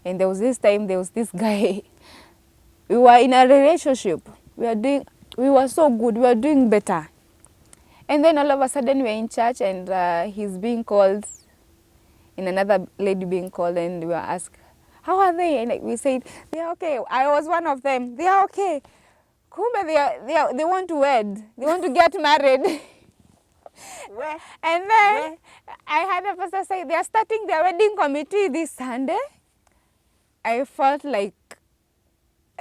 And there was this guy. We were in a relationship. We were so good. We were doing better. And then all of a sudden we're in church and he's being called, and another lady being called, and we were asked, how are they? And we said, they are okay. I was one of them. They are okay. Kumbe, they want to wed. They want to get married. Where? And then I had a pastor say, they are starting their wedding committee this Sunday. I felt like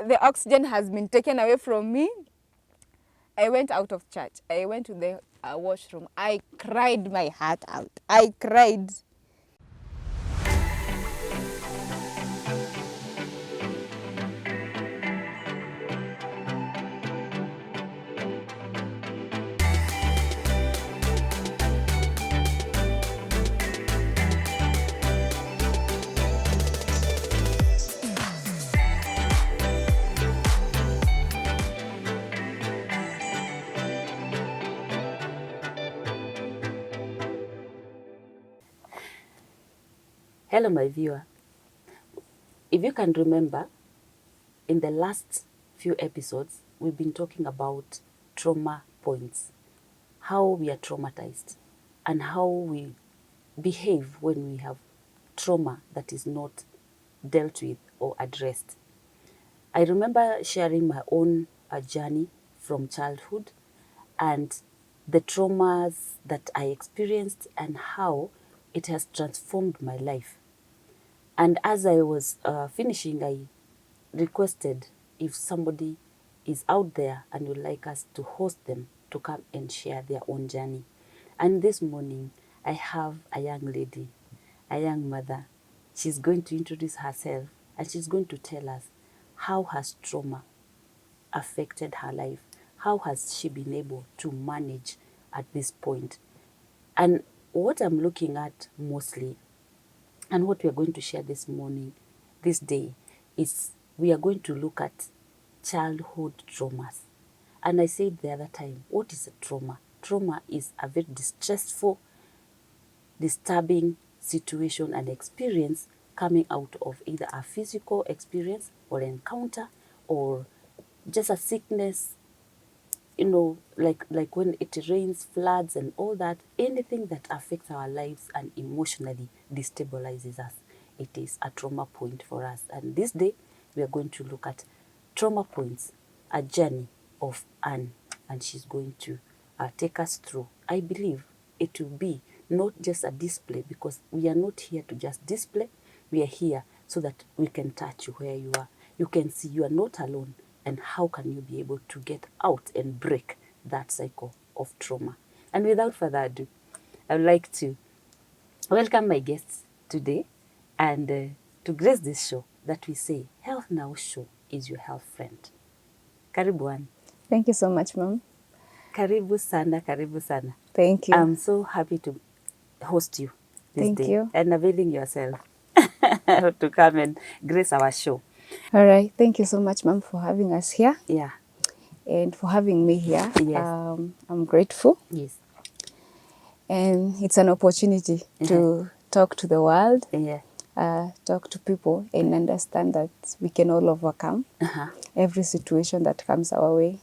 the oxygen has been taken away from me. I went out of church. I went to the washroom. I cried my heart out. I cried. Hello, my viewer. If you can remember, in the last few episodes, we've been talking about trauma points, how we are traumatized, and how we behave when we have trauma that is not dealt with or addressed. I remember sharing my own journey from childhood and the traumas that I experienced and how it has transformed my life. And as I was finishing, I requested if somebody is out there and would like us to host them to come and share their own journey. And this morning, I have a young lady, a young mother. She's going to introduce herself and she's going to tell us how has trauma affected her life. How has she been able to manage at this point? And what I'm looking at mostly, and what we are going to share this morning, this day, is we are going to look at childhood traumas. And I said the other time, what is a trauma? Trauma is a very distressful, disturbing situation and experience coming out of either a physical experience or encounter or just a sickness, like when it rains, floods and all that, anything that affects our lives and emotionally destabilizes us, it is a trauma point for us. And this day, we are going to look at trauma points, a journey of Anne, and she's going to take us through. I believe it will be not just a display, because we are not here to just display. We are here so that we can touch you where you are. You can see you are not alone. And how can you be able to get out and break that cycle of trauma? And without further ado, I would like to welcome my guests today and to grace this show that we say, Health Now Show is your health friend. Karibu Anne. Thank you so much, Mom. Karibu sana, karibu sana. Thank you. I'm so happy to host you this Thank day. you. And availing yourself to come and grace our show. All right. Thank you so much, Mom, for having us here. Yeah. And for having me here. Yes. I'm grateful. Yes. And it's an opportunity to talk to the world, Yeah. talk to people, and understand that we can all overcome every situation that comes our way.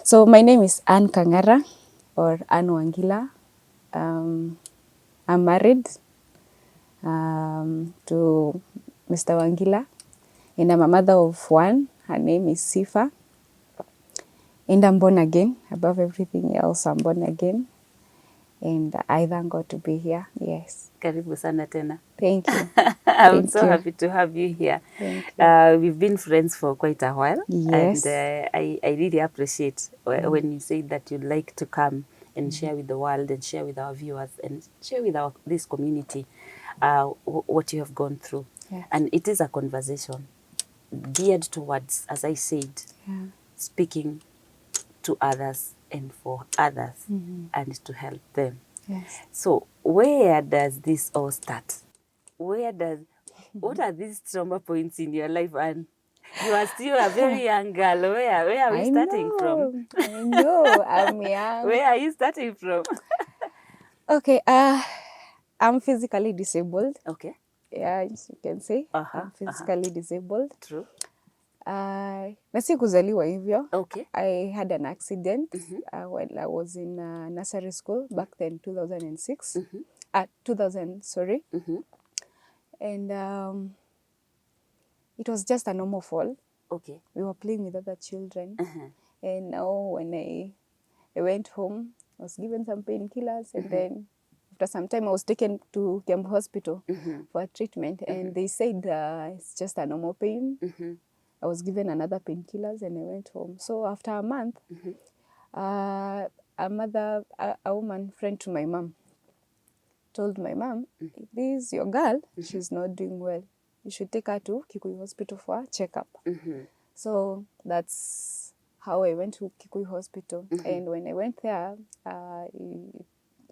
So my name is Anne Kangara, or Anne Wangila. I'm married to Mr. Wangila, and I'm a mother of one. Her name is Sifa. And I'm born again. Above everything else, I'm born again. And I thank God to be here. Yes. Karibu sana tena. Thank you. I'm so happy to have you here. Thank you. We've been friends for quite a while. Yes. And I really appreciate when you say that you'd like to come and share with the world and share with our viewers and share with this community what you have gone through. Yes. And it is a conversation geared towards, as I said, speaking to others and for others and to help them. Yes. So where does this all start? What are these trauma points in your life? And you are still a very young girl. Where are we starting from? I know, I'm young. Where are you starting from? Okay, I'm physically disabled. Okay. Yeah, you can say I'm physically disabled. True. Na si kuzaliwa hivyo. Okay. I had an accident when I was in nursery school back then, 2006. 2000, sorry. And it was just a normal fall. Okay. We were playing with other children. And now when I went home, I was given some painkillers, and then after some time I was taken to Kiambu Hospital for treatment, and they said it's just a normal pain. I was given another painkillers, and I went home. So after a month, a woman friend to my mom told my mom, this your girl, she's not doing well. You should take her to Kikuyu Hospital for a checkup. So that's how I went to Kikuyu Hospital. And when I went there,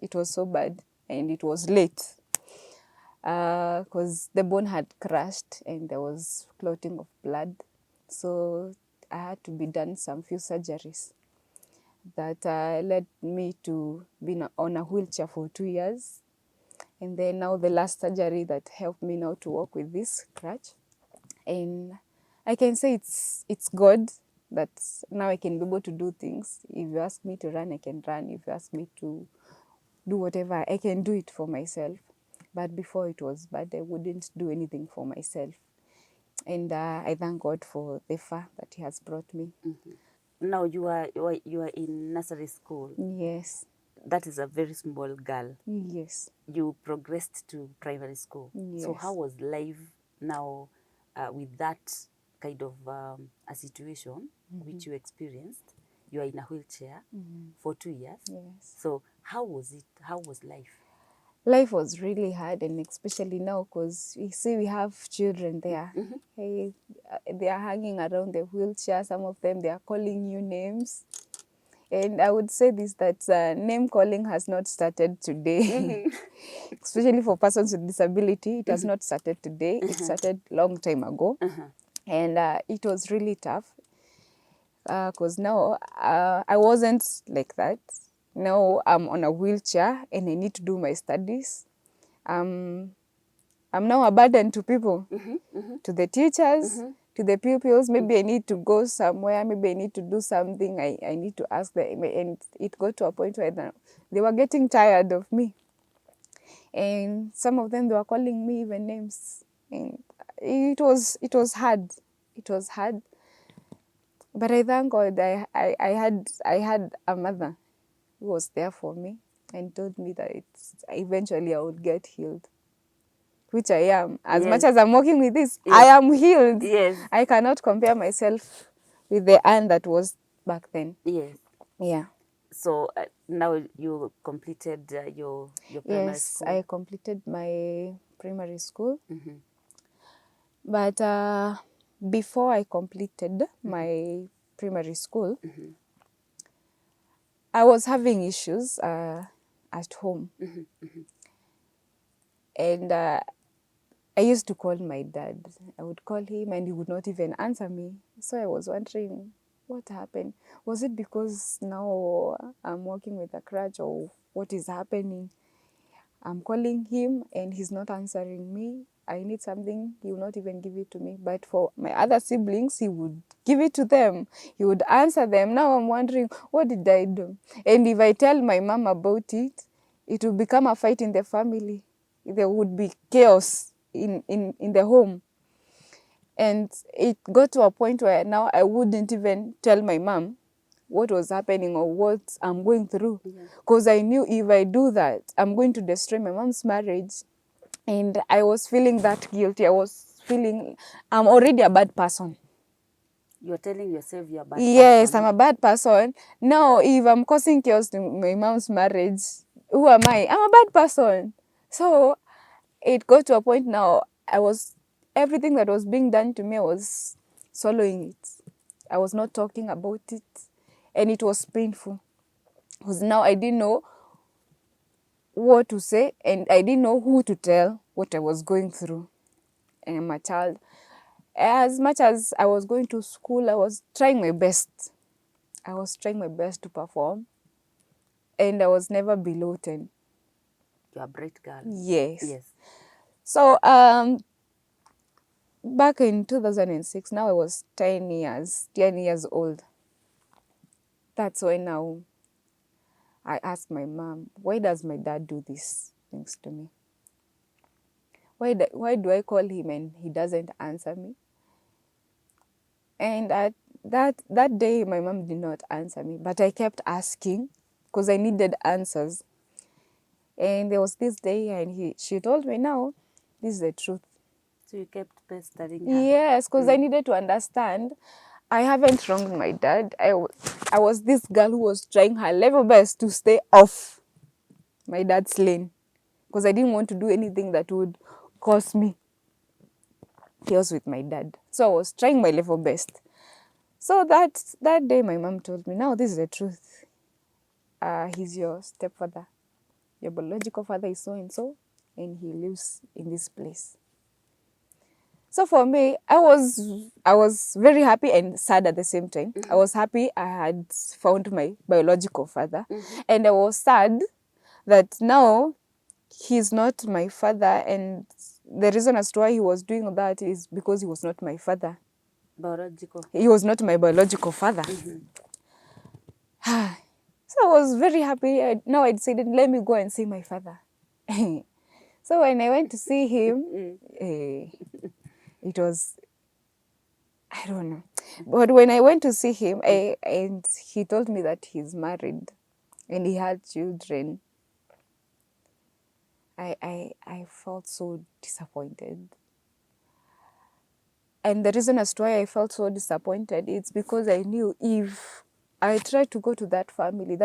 it was so bad, and it was late because the bone had crushed and there was clotting of blood. So I had to be done some few surgeries that led me to be on a wheelchair for 2 years. And then now the last surgery that helped me now to walk with this crutch. And I can say it's God that now I can be able to do things. If you ask me to run, I can run. If you ask me to do whatever, I can do it for myself. But before it was bad, I wouldn't do anything for myself. And I thank God for the far that He has brought me. Now you are in nursery school. Yes. That is a very small girl. Yes. You progressed to primary school. Yes. So how was life now with that kind of a situation which you experienced? You are in a wheelchair for 2 years. Yes. So how was it? How was life? Life was really hard, and especially now because you see we have children there. Hey, they are hanging around the wheelchair. Some of them, they are calling you names. And I would say this, that name calling has not started today. Especially for persons with disability, it has not started today. It started long time ago. And it was really tough because now I wasn't like that. Now I'm on a wheelchair and I need to do my studies. I'm now a burden to people, to the teachers, to the pupils. Maybe I need to go somewhere. Maybe I need to do something. I need to ask them. And it got to a point where they were getting tired of me. And some of them, they were calling me even names. And it was hard. It was hard. But I thank God I had a mother who was there for me and told me that eventually I would get healed. Which I am. As much as I'm working with this, I am healed. Yes. I cannot compare myself with the Anne that was back then. Yes. Yeah. So now you completed your primary school? Yes, I completed my primary school. But before I completed my primary school, I was having issues at home. And I used to call my dad. I would call him and he would not even answer me. So I was wondering what happened. Was it because now I'm working with a crutch, or what is happening? I'm calling him and he's not answering me. I need something, he will not even give it to me. But for my other siblings, he would give it to them. He would answer them. Now I'm wondering, what did I do? And if I tell my mom about it, it will become a fight in the family. There would be chaos in the home. And it got to a point where now I wouldn't even tell my mom what was happening or what I'm going through. Because I knew if I do that, I'm going to destroy my mom's marriage. And I was feeling that guilty. I was feeling I'm already a bad person. You're telling yourself you're a bad Yes, person. I'm a bad person. Now, if I'm causing chaos to my mom's marriage, who am I? I'm a bad person. So it got to a point now, everything that was being done to me, I was swallowing it. I was not talking about it. And it was painful. Because now I didn't know what to say and I didn't know who to tell what I was going through. And I'm a child. As much as I was going to school, I was trying my best. I was trying my best to perform. And I was never below 10. You're a bright girl. Yes. Yes. So back in 2006, now I was 10 years old. That's when now I asked my mom, why does my dad do these things to me? Why do I call him and he doesn't answer me? And at that day, my mom did not answer me, but I kept asking because I needed answers. And there was this day, and she told me, now, this is the truth. So you kept pestering her? Yes, because I needed to understand. I haven't wronged my dad. I was this girl who was trying her level best to stay off my dad's lane because I didn't want to do anything that would cause me chaos with my dad. So I was trying my level best. So that day, my mom told me, now this is the truth. He's your stepfather. Your biological father is so and so, and he lives in this place. So for me, I was very happy and sad at the same time. I was happy I had found my biological father, and I was sad that now he's not my father, and the reason as to why he was doing that is because he was not my father. Biological. He was not my biological father. So I was very happy. Now I decided, let me go and see my father. So when I went to see him, it was, I don't know. But when I went to see him, and he told me that he's married and he had children, I felt so disappointed. And the reason as to why I felt so disappointed is because I knew if I tried to go to that family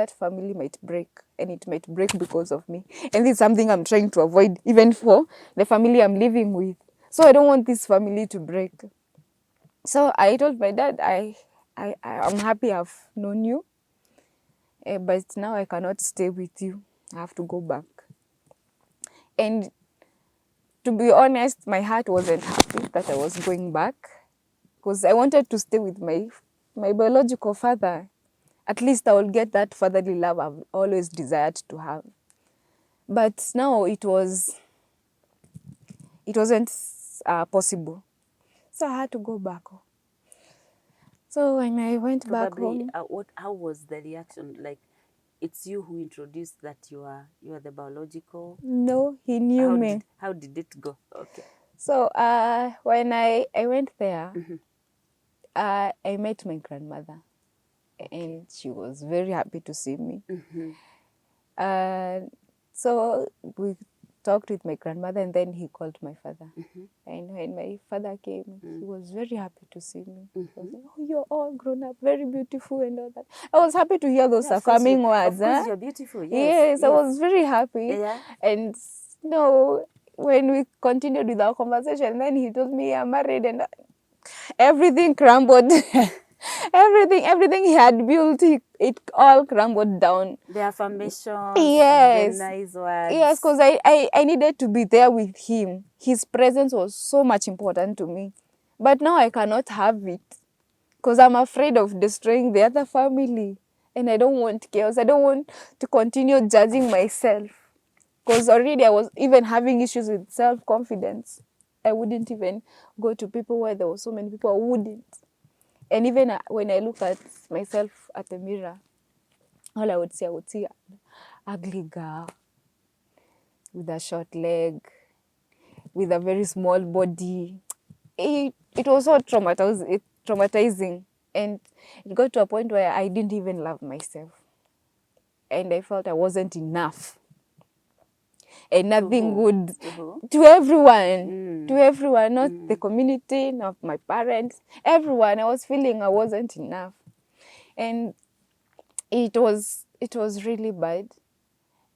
might break, and it might break because of me. And this is something I'm trying to avoid, even for the family I'm living with. So I don't want this family to break. So I told my dad, I'm happy I've known you, but now I cannot stay with you. I have to go back. And to be honest, my heart wasn't happy that I was going back because I wanted to stay with my biological father. At least I will get that fatherly love I've always desired to have. But now it wasn't possible. So I had to go back home. So when I went back home, how was the reaction? Like, it's you who introduced that you are the biological? no, he knew me. How did it go? Okay. So when I went there, I met my grandmother, and she was very happy to see me. So we talked with my grandmother, and then he called my father. And when my father came, he was very happy to see me. He was like, oh, you're all grown up, very beautiful and all that. I was happy to hear those affirming words. Of course, you're beautiful. Yes, I was very happy. Yeah. And no, when we continued with our conversation, then he told me I'm married, and everything crumbled. everything he had built, it all crumbled down. The affirmations, yes, the nice words. Yes, because I needed to be there with him. His presence was so much important to me. But now I cannot have it because I'm afraid of destroying the other family. And I don't want chaos. I don't want to continue judging myself. Because already I was even having issues with self-confidence. I wouldn't even go to people where there were so many people. I wouldn't. And even when I look at myself at the mirror, all I would see an ugly girl with a short leg, with a very small body. It was so traumatizing. And it got to a point where I didn't even love myself. And I felt I wasn't enough. And nothing good to everyone. To everyone, not the community, not my parents, everyone. I was feeling I wasn't enough. And it was really bad.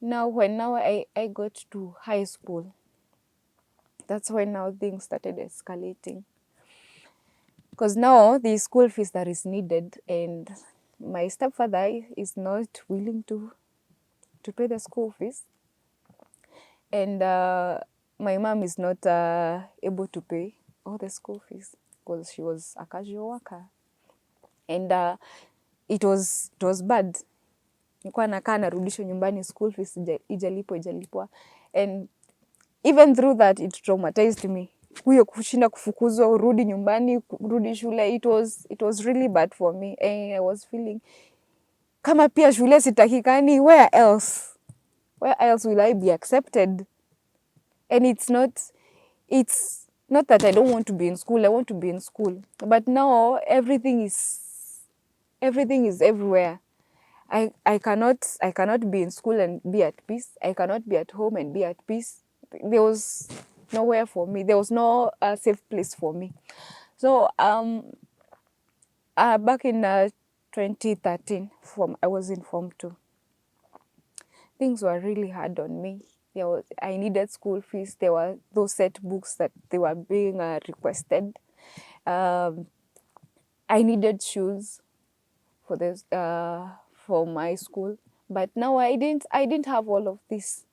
Now I got to high school, that's when now things started escalating. Because now the school fees that is needed, and my stepfather is not willing to pay the school fees. And my mom is not able to pay all the school fees because she was a casual worker. And it was bad. Nilikuwa nakaa narudishwa nyumbani, school fees ijalipwa. And even through that it traumatized me. Huyo kushinda kufukuzwa, urudi nyumbani, urudi shule, it was really bad for me. And I was feeling kama pia shule sitakikani, where else will I be accepted? And it's not that I don't want to be in school. I want to be in school, but now everything is everywhere. I cannot be in school and be at peace. I cannot be at home and be at peace. There was nowhere for me. There was no safe place for me. So back in 2013, I was in Form 2. Things were really hard on me. I needed school fees. There were those set books that they were being requested. I needed shoes for this for my school, but now I didn't have all of this,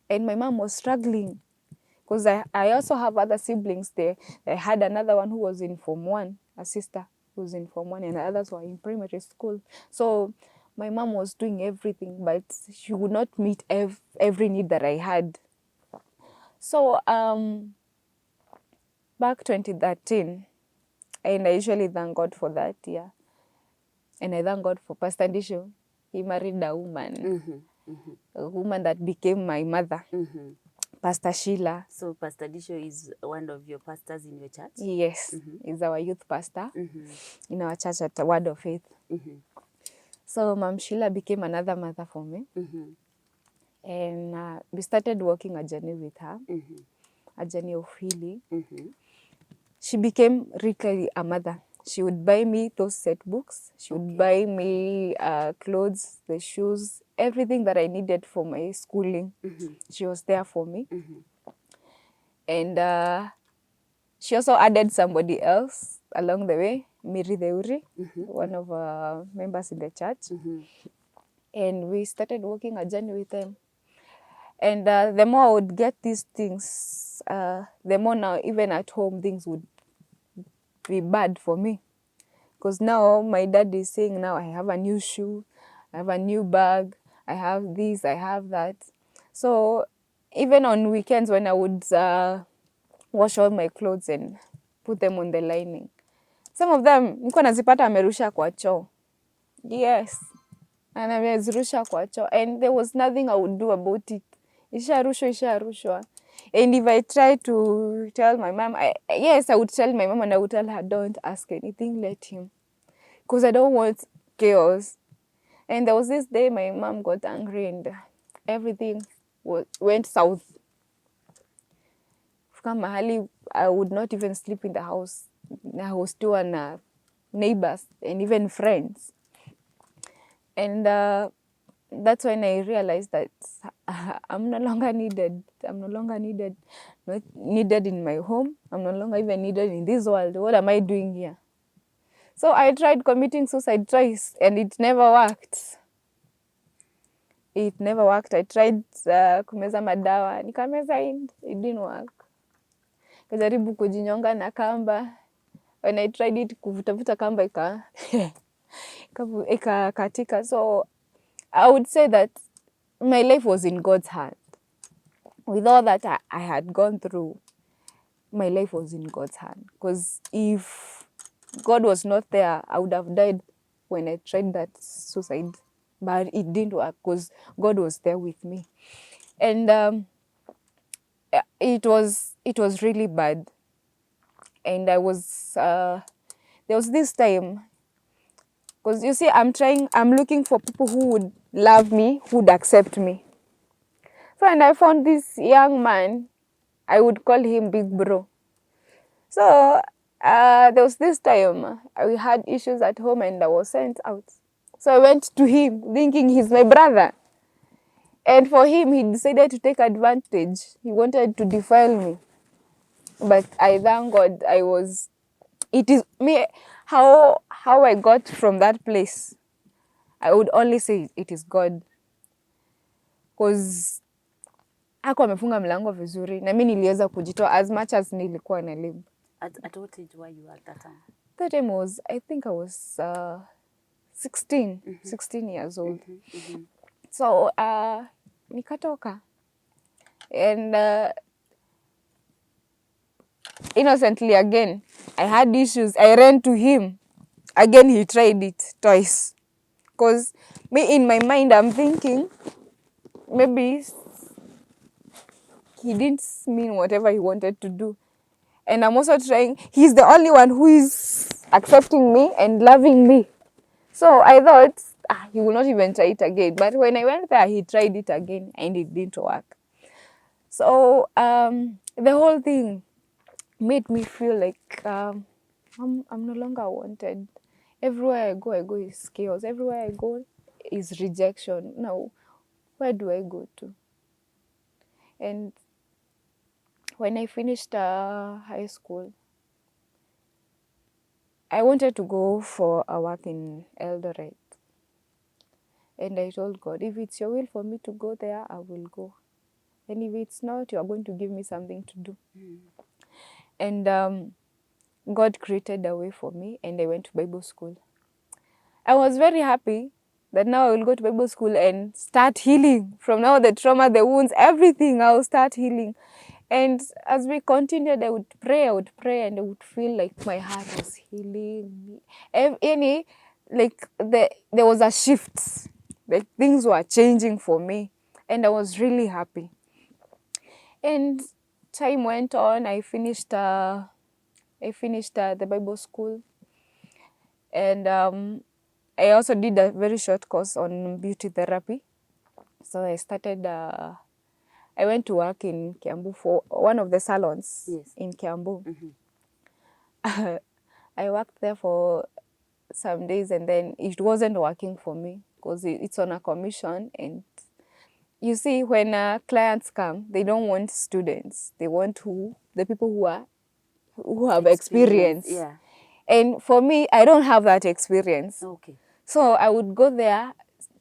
and my mom was struggling because I also have other siblings there. I had another one who was in Form 1, a sister who was in Form 1, and the others were in primary school. So my mom was doing everything, but she would not meet every need that I had. So back 2013, and I usually thank God for that, yeah. And I thank God for Pastor Ndisho. He married a woman, a woman that became my mother, Pastor Sheila. So Pastor Ndisho is one of your pastors in your church? Yes, he's our youth pastor in our church at Word of Faith. So Mom Sheila became another mother for me. And we started working a journey with her, a journey of healing. She became really a mother. She would buy me those set books. She would buy me clothes, the shoes, everything that I needed for my schooling. She was there for me. And she also added somebody else along the way, Miri Deuri, one of our members in the church. And we started working a journey with them. And the more I would get these things, the more now, even at home, things would be bad for me. Because now my dad is saying, now I have a new shoe, I have a new bag, I have this, I have that. So even on weekends when I would wash all my clothes and put them on the lining, some of them nilikuwa nazipata amerusha kwa choo. Yes. And amezirusha kwa choo. And there was nothing I would do about it. Isharushwa. And if I try to tell my mom, I would tell my mom and I would tell her, don't ask anything, let him. Because I don't want chaos. And there was this day my mom got angry and everything went south. Fika mahali, I would not even sleep in the house. I was still on neighbors and even friends. And that's when I realized that I'm no longer needed. I'm no longer needed. Not needed in my home. I'm no longer even needed in this world. What am I doing here? So I tried committing suicide twice and it never worked. It never worked. I tried kumeza madawa. Nikameza it didn't work. Kajaribu kujinyonga na kamba. When I tried it, kuvutavuta kamba ikakatika. So I would say that my life was in God's hand. With all that I had gone through, my life was in God's hand. Because if God was not there, I would have died when I tried that suicide. But it didn't work because God was there with me. And it was really bad. And I was, there was this time, because you see, I'm looking for people who would love me, who would accept me. So, and I found this young man, I would call him Big Bro. So, there was this time, we had issues at home and I was sent out. So I went to him thinking he's my brother. And for him, he decided to take advantage. He wanted to defile me. But I thank God it is me, how I got from that place. I would only say it is God. Because hakuwa amefunga mlango vizuri na mimi niliweza kujitoa as much as nilikuwa na live. At what age were you at that time? That time I think I was 16 years old. So nikatoka. And innocently again, I had issues. I ran to him. Again, he tried it twice. Because me, in my mind, I'm thinking maybe he didn't mean whatever he wanted to do. And I'm also trying, he's the only one who is accepting me and loving me. So I thought, he will not even try it again. But when I went there, he tried it again and it didn't work. So the whole thing made me feel like I'm no longer wanted. Everywhere I go is chaos. Everywhere I go is rejection. Now, where do I go to? And when I finished high school, I wanted to go for a work in Eldoret. And I told God, if it's your will for me to go there, I will go. And if it's not, you are going to give me something to do. And God created a way for me, and I went to Bible school. I was very happy that now I will go to Bible school and start healing. From now, the trauma, the wounds, everything, I will start healing. And as we continued, I would pray, and I would feel like my heart was healing. There was a shift. Like things were changing for me, and I was really happy. And time went on. I finished the Bible school, and I also did a very short course on beauty therapy. So I started. I went to work in Kiambu for one of the salons in Kiambu. I worked there for some days, and then it wasn't working for me because it's on a commission. And you see, when clients come, they don't want students. They want the people who have experience. Yeah. And for me, I don't have that experience. Okay. So I would go there,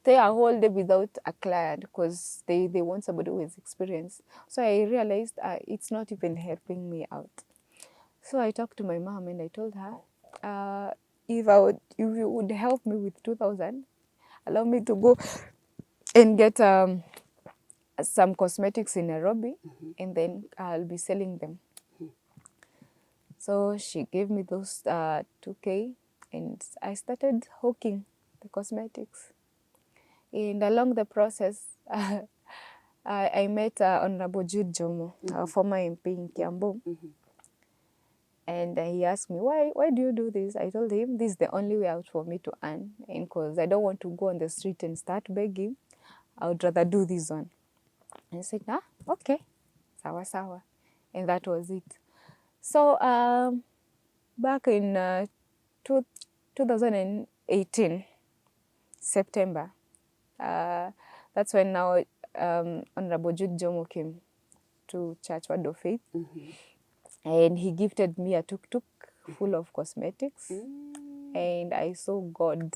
stay a whole day without a client because they want somebody who has experience. So I realized it's not even helping me out. So I talked to my mom and I told her, if you would help me with 2,000, allow me to go and get some cosmetics in Nairobi, and then I'll be selling them. So she gave me those 2K, and I started hawking the cosmetics. And along the process, I met Honorable Jude Jomo, a former MP in Kiambu. And he asked me, why do you do this? I told him, this is the only way out for me to earn. And because I don't want to go on the street and start begging, I would rather do this one. And he said, okay, sawa sawa. And that was it. So back in 2018, September, that's when now Honorable Jude Jomo came to Church Word of Faith. And he gifted me a tuk-tuk full of cosmetics. And I saw God.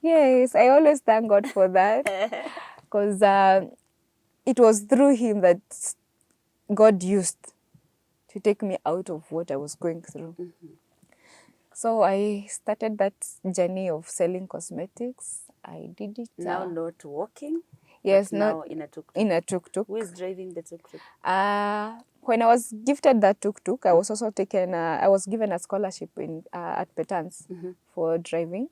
Yes, I always thank God for that. Because it was through him that God used to take me out of what I was going through. So I started that journey of selling cosmetics. I did it. Now not walking? Yes, now in a tuk-tuk. In a tuk-tuk. Who is driving the tuk-tuk? When I was gifted that tuk-tuk, I was also I was given a scholarship at Petans for driving.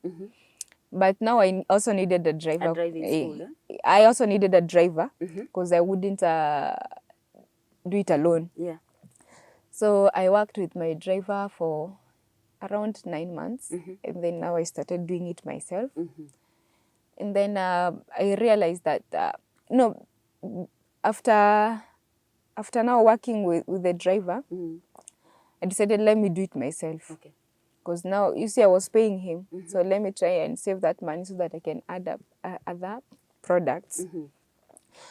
But now I also needed a driver. A driving school, I also needed a driver because I wouldn't do it alone. Yeah. So I worked with my driver for around 9 months. And then now I started doing it myself. And then I realized that, after now working with the driver, I decided, let me do it myself. Okay. Because now, you see, I was paying him. So let me try and save that money so that I can add up other products.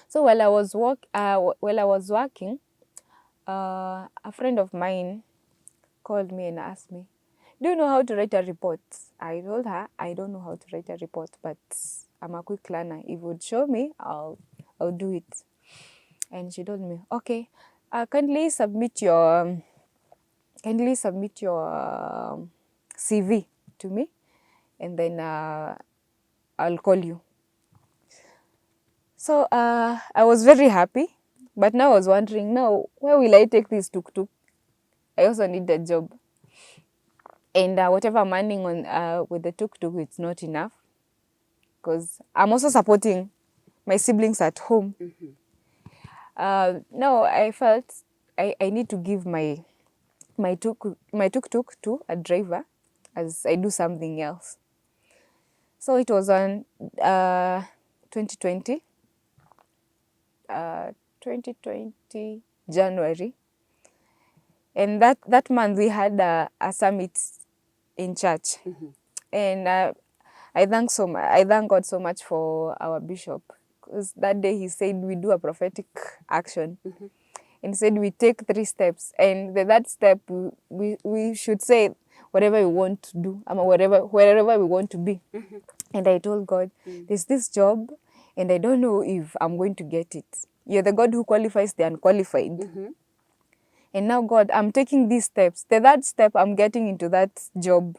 So while I was working, a friend of mine called me and asked me, do you know how to write a report? I told her, I don't know how to write a report, but I'm a quick learner. If you would show me, I'll do it. And she told me, okay, kindly submit your CV to me, and then I'll call you. So I was very happy, but now I was wondering, now where will I take this tuk-tuk? I also need a job. And whatever I'm earning on with the tuk-tuk, it's not enough. Because I'm also supporting my siblings at home. No, I felt I need to give my tuk-tuk to a driver as I do something else. So it was on 2020 January. And that month we had a summit in church. And I thank God so much for our bishop, because that day he said we do a prophetic action. And he said we take 3 steps, and the third step we should say whatever we want to do, wherever we want to be. And I told God, there's this job and I don't know if I'm going to get it. You're the God who qualifies the unqualified. And now, God, I'm taking these steps. The third step, I'm getting into that job.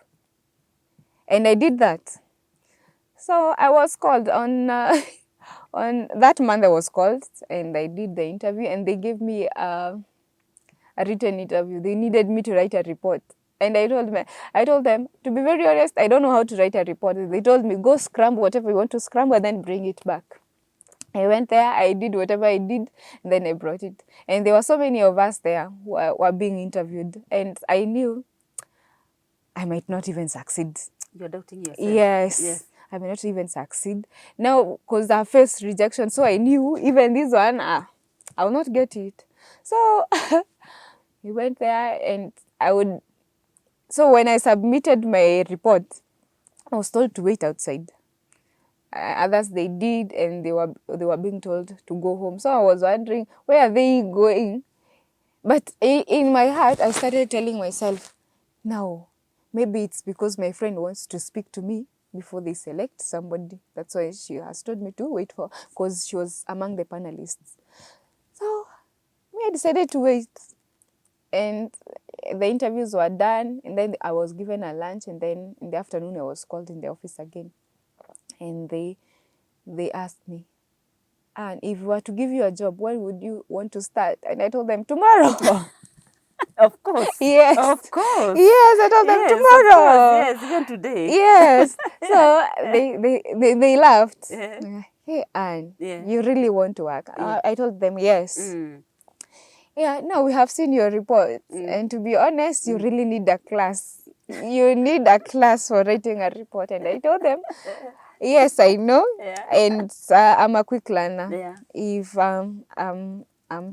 And I did that. So I was called on that month. I was called and I did the interview, and they gave me a written interview. They needed me to write a report. And I told them, to be very honest, I don't know how to write a report. They told me, go scramble whatever you want to scramble and then bring it back. I went there, I did whatever I did, and then I brought it. And there were so many of us there who were being interviewed. And I knew I might not even succeed. You're doubting yourself. Yes. I may not even succeed. Now, because I faced rejection, so I knew even this one, I will not get it. So we went there, and so when I submitted my report, I was told to wait outside. Others, they did, and they were being told to go home. So I was wondering, where are they going? But in my heart, I started telling myself, no, maybe it's because my friend wants to speak to me before they select somebody. That's why she has told me to wait for, because she was among the panelists. So I decided to wait. And the interviews were done, and then I was given a lunch, and then in the afternoon I was called in the office again. And they asked me, and if we were to give you a job, when would you want to start? And I told them, tomorrow. Of course. Yes. Of course. Yes, I told them Yes, tomorrow. of course. Yes, even today. Yes. So they laughed. Yeah. Hey, Anne, Yeah. you really want to work? Yeah. I told them yes. Yeah, no, we have seen your report. And to be honest, you really need a class. You need a class for writing a report. And I told them, yes, I know. Yeah. And I'm a quick learner. Yeah. If I'm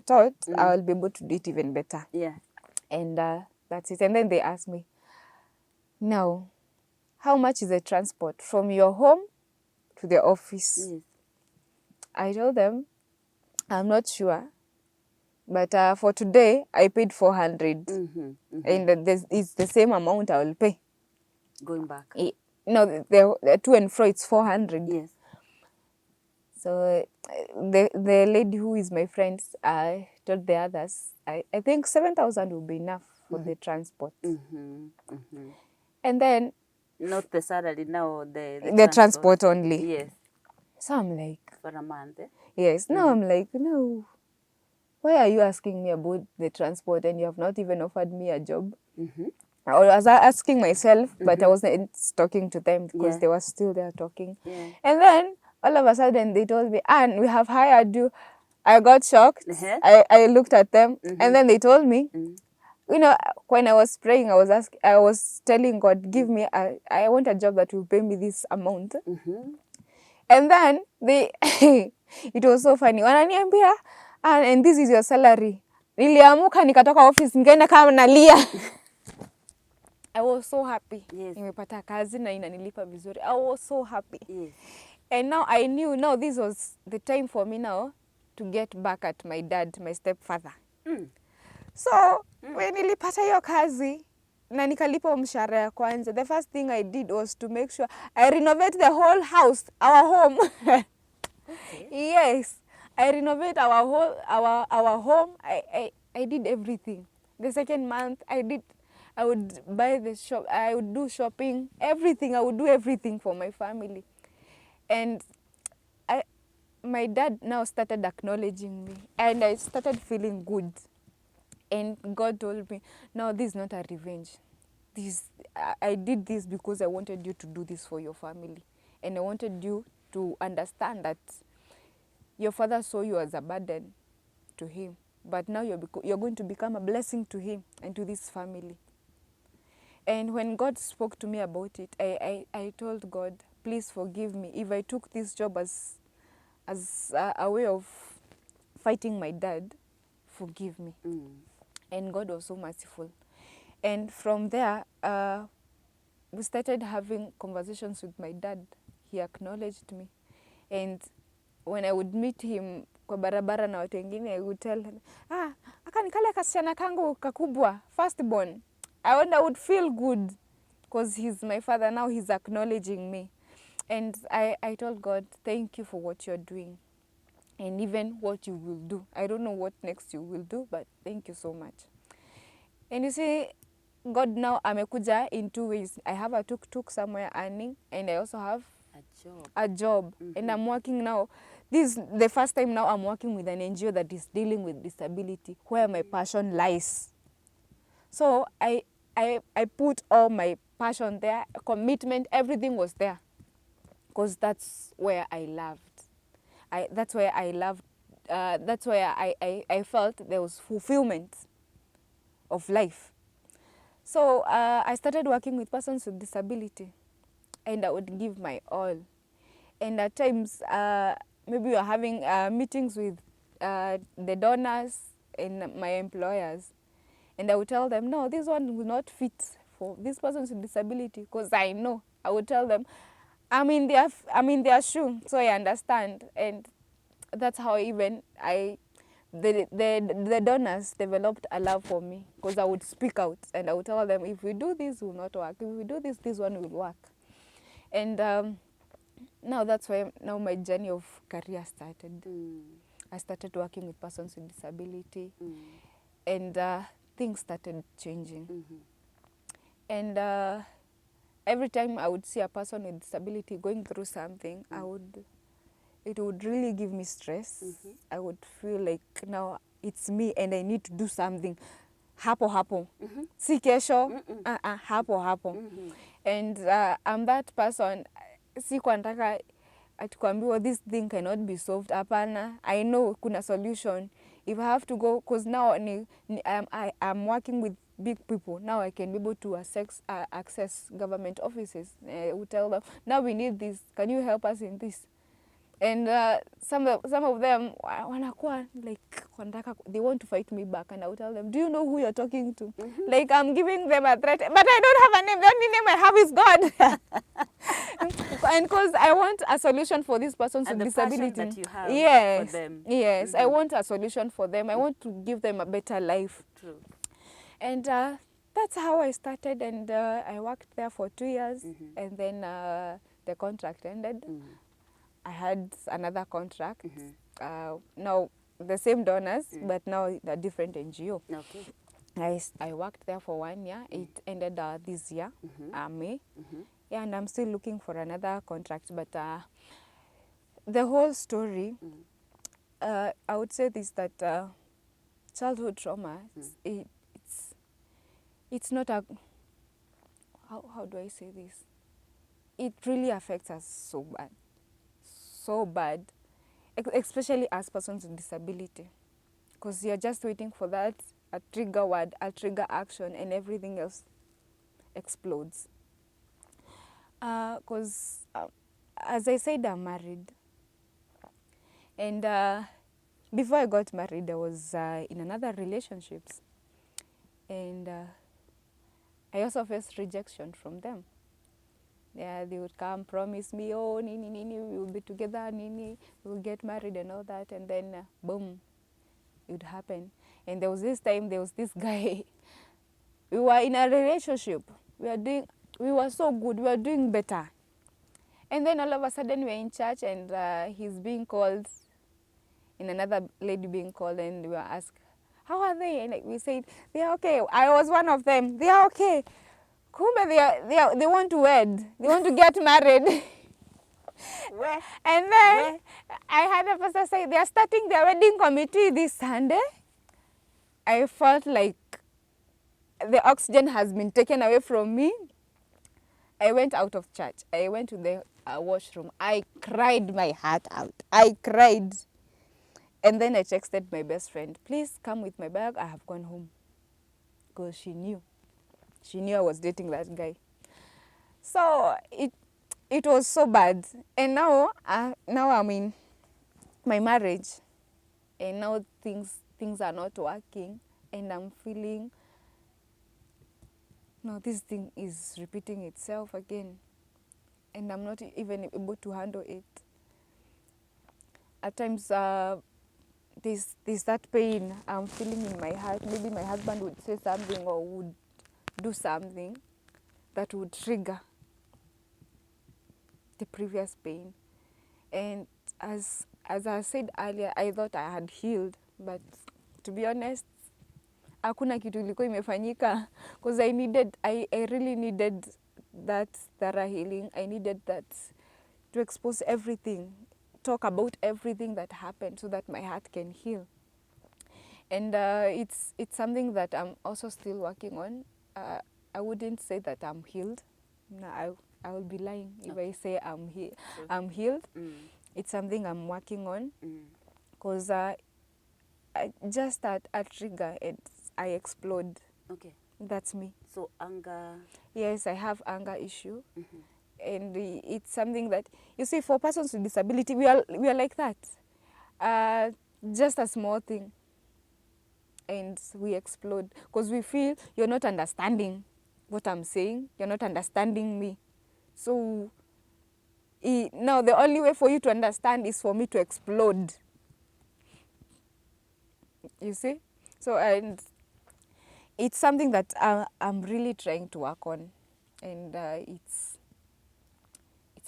taught, I'll be able to do it even better. Yeah. And that's it. And then they asked me, now, how much is the transport from your home to the office? Yes. I told them, I'm not sure. But for today, I paid 400. And it's the same amount I will pay. Going back. No, the to and fro, it's 400. Yes. So the lady who is my friend, I told the others, I think 7,000 will be enough for the transport. And then... Not the salary now, the transport only. Yes. So I'm like... For a month, eh? Yes. Now I'm like, no. Why are you asking me about the transport and you have not even offered me a job? I was asking myself, but I wasn't talking to them because they were still there talking. Yeah. And then all of a sudden they told me, Anne, we have hired you. I got shocked. I looked at them and then they told me, you know, when I was praying, I was telling God, give me, I want a job that will pay me this amount. And then it was so funny. Wananiambia, and this is your salary. Niliamuka nikatoka office nikaenda kama nalia. I was so happy. Yes. Nimepata kazi na inanilipa vizuri. I was so happy. Yes. And now I knew, now this was the time for me now to get back at my dad, my stepfather. So, when nilipata hiyo kazi na nikalipa mshahara ya kwanza, the first thing I did was to make sure I renovate the whole house, our home. Yes. I renovate our home. I did everything. The second month I would buy the shop, I would do shopping, everything. I would do everything for my family. And my dad now started acknowledging me and I started feeling good. And God told me, no, this is not a revenge. I did this because I wanted you to do this for your family. And I wanted you to understand that your father saw you as a burden to him. But now you're going to become a blessing to him and to this family. And when God spoke to me about it, I told God, please forgive me if I took this job as a way of fighting my dad. Forgive me. And God was so merciful. And from there, we started having conversations with my dad. He acknowledged me. And when I would meet him kwa barabara na watu wengine, I would tell him, aka nikale kasichana kangu kakubwa, firstborn. I would feel good because he's my father. Now he's acknowledging me. And I told God, thank you for what you're doing. And even what you will do. I don't know what next you will do, but thank you so much. And you see, God now amekuja in two ways. I have a tuk-tuk somewhere earning, and I also have a job. And I'm working now. This is the first time now I'm working with an NGO that is dealing with disability, where my passion lies. So I put all my passion there, commitment, everything was there. Because that's where I loved. That's where I felt there was fulfillment of life. So I started working with persons with disability, and I would give my all. And at times, maybe we are having meetings with the donors and my employers, and I would tell them, no, this one will not fit for this persons with disability, because I know. I would tell them, I'm in their shoe, so I understand. And that's how even the donors developed a love for me, because I would speak out and I would tell them, if we do this, it will not work. If we do this, this one will work. And now that's why now my journey of career started. I started working with persons with disability, and things started changing. And every time I would see a person with disability going through something, it would really give me stress. I would feel like now it's me and I need to do something. Hapo. Si kesho, hapo. And I'm that person, sikuwa nataka atukwambiwa this thing cannot be solved. Hapana, I know kuna solution. If I have to go, because now I'm working with big people. Now I can be able to access government offices. We tell them, now we need this. Can you help us in this? And some of them wanakuwa like they want to fight me back, and I will tell them, do you know who you're talking to? Like I'm giving them a threat, but I don't have a name. The only name I have is God. And because I want a solution for this person with disability. That you have yes, for them. Yes, I want a solution for them. I want to give them a better life. True. And that's how I started, and I worked there for 2 years, and then the contract ended. I had another contract. Now the same donors, but now a different NGO. Okay. I worked there for 1 year. It ended this year, May. Yeah, and I'm still looking for another contract. But the whole story, I would say this, that childhood trauma, it's not a, how do I say this? It really affects us so bad, especially as persons with disability, because you're just waiting for that a trigger word, a trigger action, and everything else explodes. Because as I said, I'm married, and before I got married, I was in another relationships, and I also faced rejection from them. Yeah, they would come, promise me, oh, nini, we will be together, nini, we will get married and all that. And then, boom, it would happen. And there was this guy, we were in a relationship. We were so good, we were doing better. And then all of a sudden we were in church, and he's being called, and another lady being called, and we were asked, how are they? And we said, they are okay. I was one of them. They are okay. Kumbe they want to wed. They want to get married. Where? And then I had a pastor say they are starting their wedding committee this Sunday. I felt like the oxygen has been taken away from me. I went out of church. I went to the washroom. I cried my heart out. I cried. And then I texted my best friend, please come with my bag. I have gone home. Because she knew. She knew I was dating that guy. So it was so bad. And now I'm in my marriage. And now things are not working. And I'm feeling, no, this thing is repeating itself again. And I'm not even able to handle it. At times, there's that pain I'm feeling in my heart. Maybe my husband would say something or would do something that would trigger the previous pain. And as I said earlier, I thought I had healed, but to be honest, hakuna kitu ilikuwa imefanyika, because I really needed that thorough healing. I needed that to expose everything, talk about everything that happened so that my heart can heal. And it's something that I'm also still working on. I wouldn't say that I'm healed. No, I will be lying if I say I'm healed. It's something I'm working on, because just at a trigger, I explode. Okay. That's me. So anger. Yes, I have anger issue. And it's something that, you see, for persons with disability, we are like that. Just a small thing, and we explode, because we feel you're not understanding what I'm saying, you're not understanding me. So now the only way for you to understand is for me to explode. You see? So, and it's something that I'm really trying to work on, and I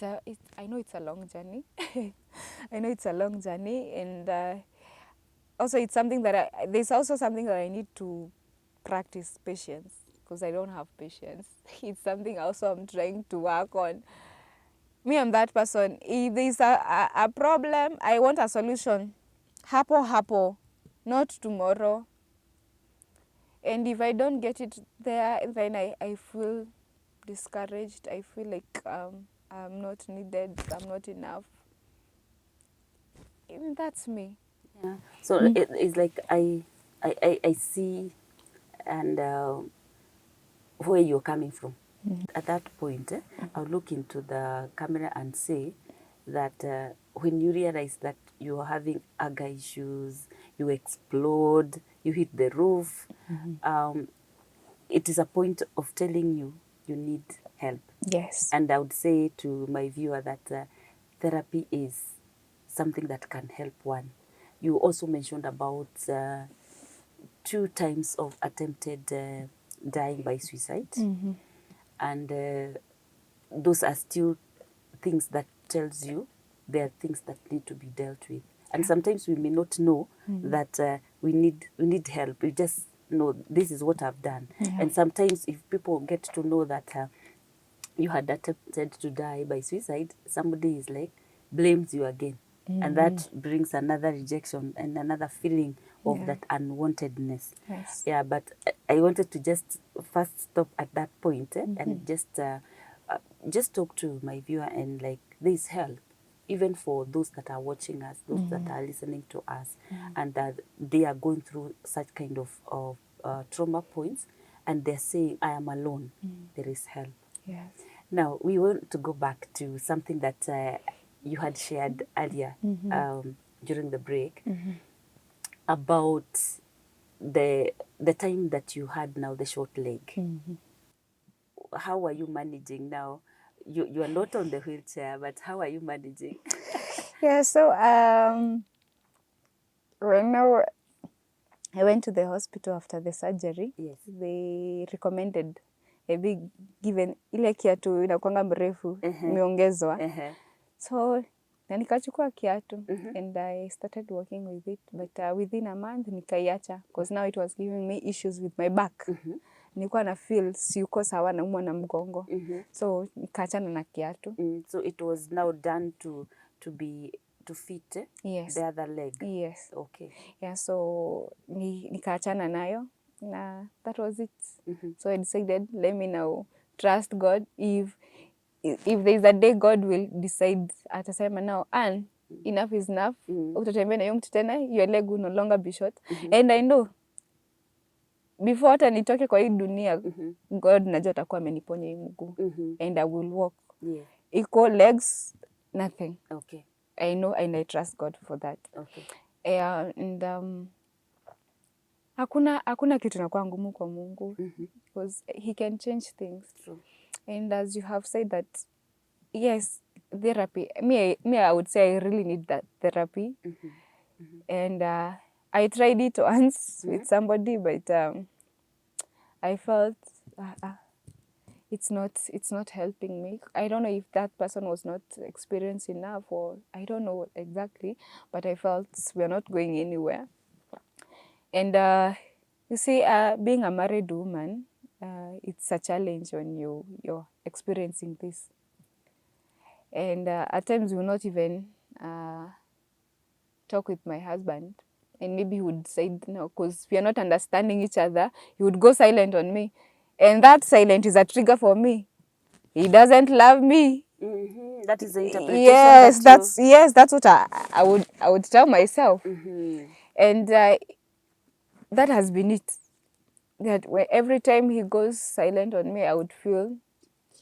know it's a long journey. I know it's a long journey, and also it's something that there's also something that I need to practice patience, because I don't have patience. It's something also I'm trying to work on. Me, I'm that person. If there's a problem, I want a solution. Hapo, not tomorrow. And if I don't get it there, then I feel discouraged. I feel like I'm not needed, I'm not enough. And that's me. Yeah. So it's like I see and where you're coming from. At that point, I'll look into the camera and say that when you realize that you're having anger issues, you explode, you hit the roof, it is a point of telling you need help. Yes. And I would say to my viewer that therapy is something that can help one. You also mentioned about 2 times of attempted dying by suicide. And those are still things that tells you there are things that need to be dealt with. And sometimes we may not know that we need help. We just know this is what I've done. And sometimes if people get to know that you had attempted to die by suicide, somebody is like blames you again. And that brings another rejection and another feeling of that unwantedness. Yes. Yeah, but I wanted to just first stop at that point and just talk to my viewer and like there's help even for those that are watching us, those that are listening to us, and that they are going through such kind of trauma points, and they're saying, I am alone. There is help. Yes. Now, we want to go back to something that you had shared earlier during the break about the time that you had now the short leg. How are you managing now? You are not on the wheelchair, but how are you managing? Yeah, so when I went to the hospital after the surgery, Yes. they recommended maybe given ile kiatu inakuanga mrefu imeongezwa. So na nikachukua kiatu and I started working with it, but within a month nikaiacha, because now it was giving me issues with my back. Nilikuwa na feel siyuko sawa, naumwa na mgongo. So nikaachana na kiatu. So it was now done to be to fit Yes. the other leg. Yes. Okay. Yeah, so nikaachana nayo na that was it. So I decided, let me now trust God. If there's a day God will decide, atasema now, and enough is enough, utatembea na hiyo mtu tena, your leg will no longer be short. And I know before hata nitoke kwa hii dunia, God najua atakuwa ameniponya hii mguu. And I will walk. Yeah. Equal legs, nothing. Okay. I know and I trust God for that. Okay. And hakuna kitu inakuwa ngumu kwa Mungu, because he can change things. True. And as you have said that, yes, therapy, me I would say I really need that therapy. And I tried it once with somebody, but I felt it's not helping me. I don't know if that person was not experienced enough, or I don't know exactly, but I felt we're not going anywhere. And you see, being a married woman, it's a challenge when you're experiencing this. And at times we will not even talk with my husband, and maybe he would say no, because we are not understanding each other. He would go silent on me, and that silent is a trigger for me. He doesn't love me. That is the interpretation. Yes, that's what I would tell myself. And that has been it. That every time he goes silent on me, I would feel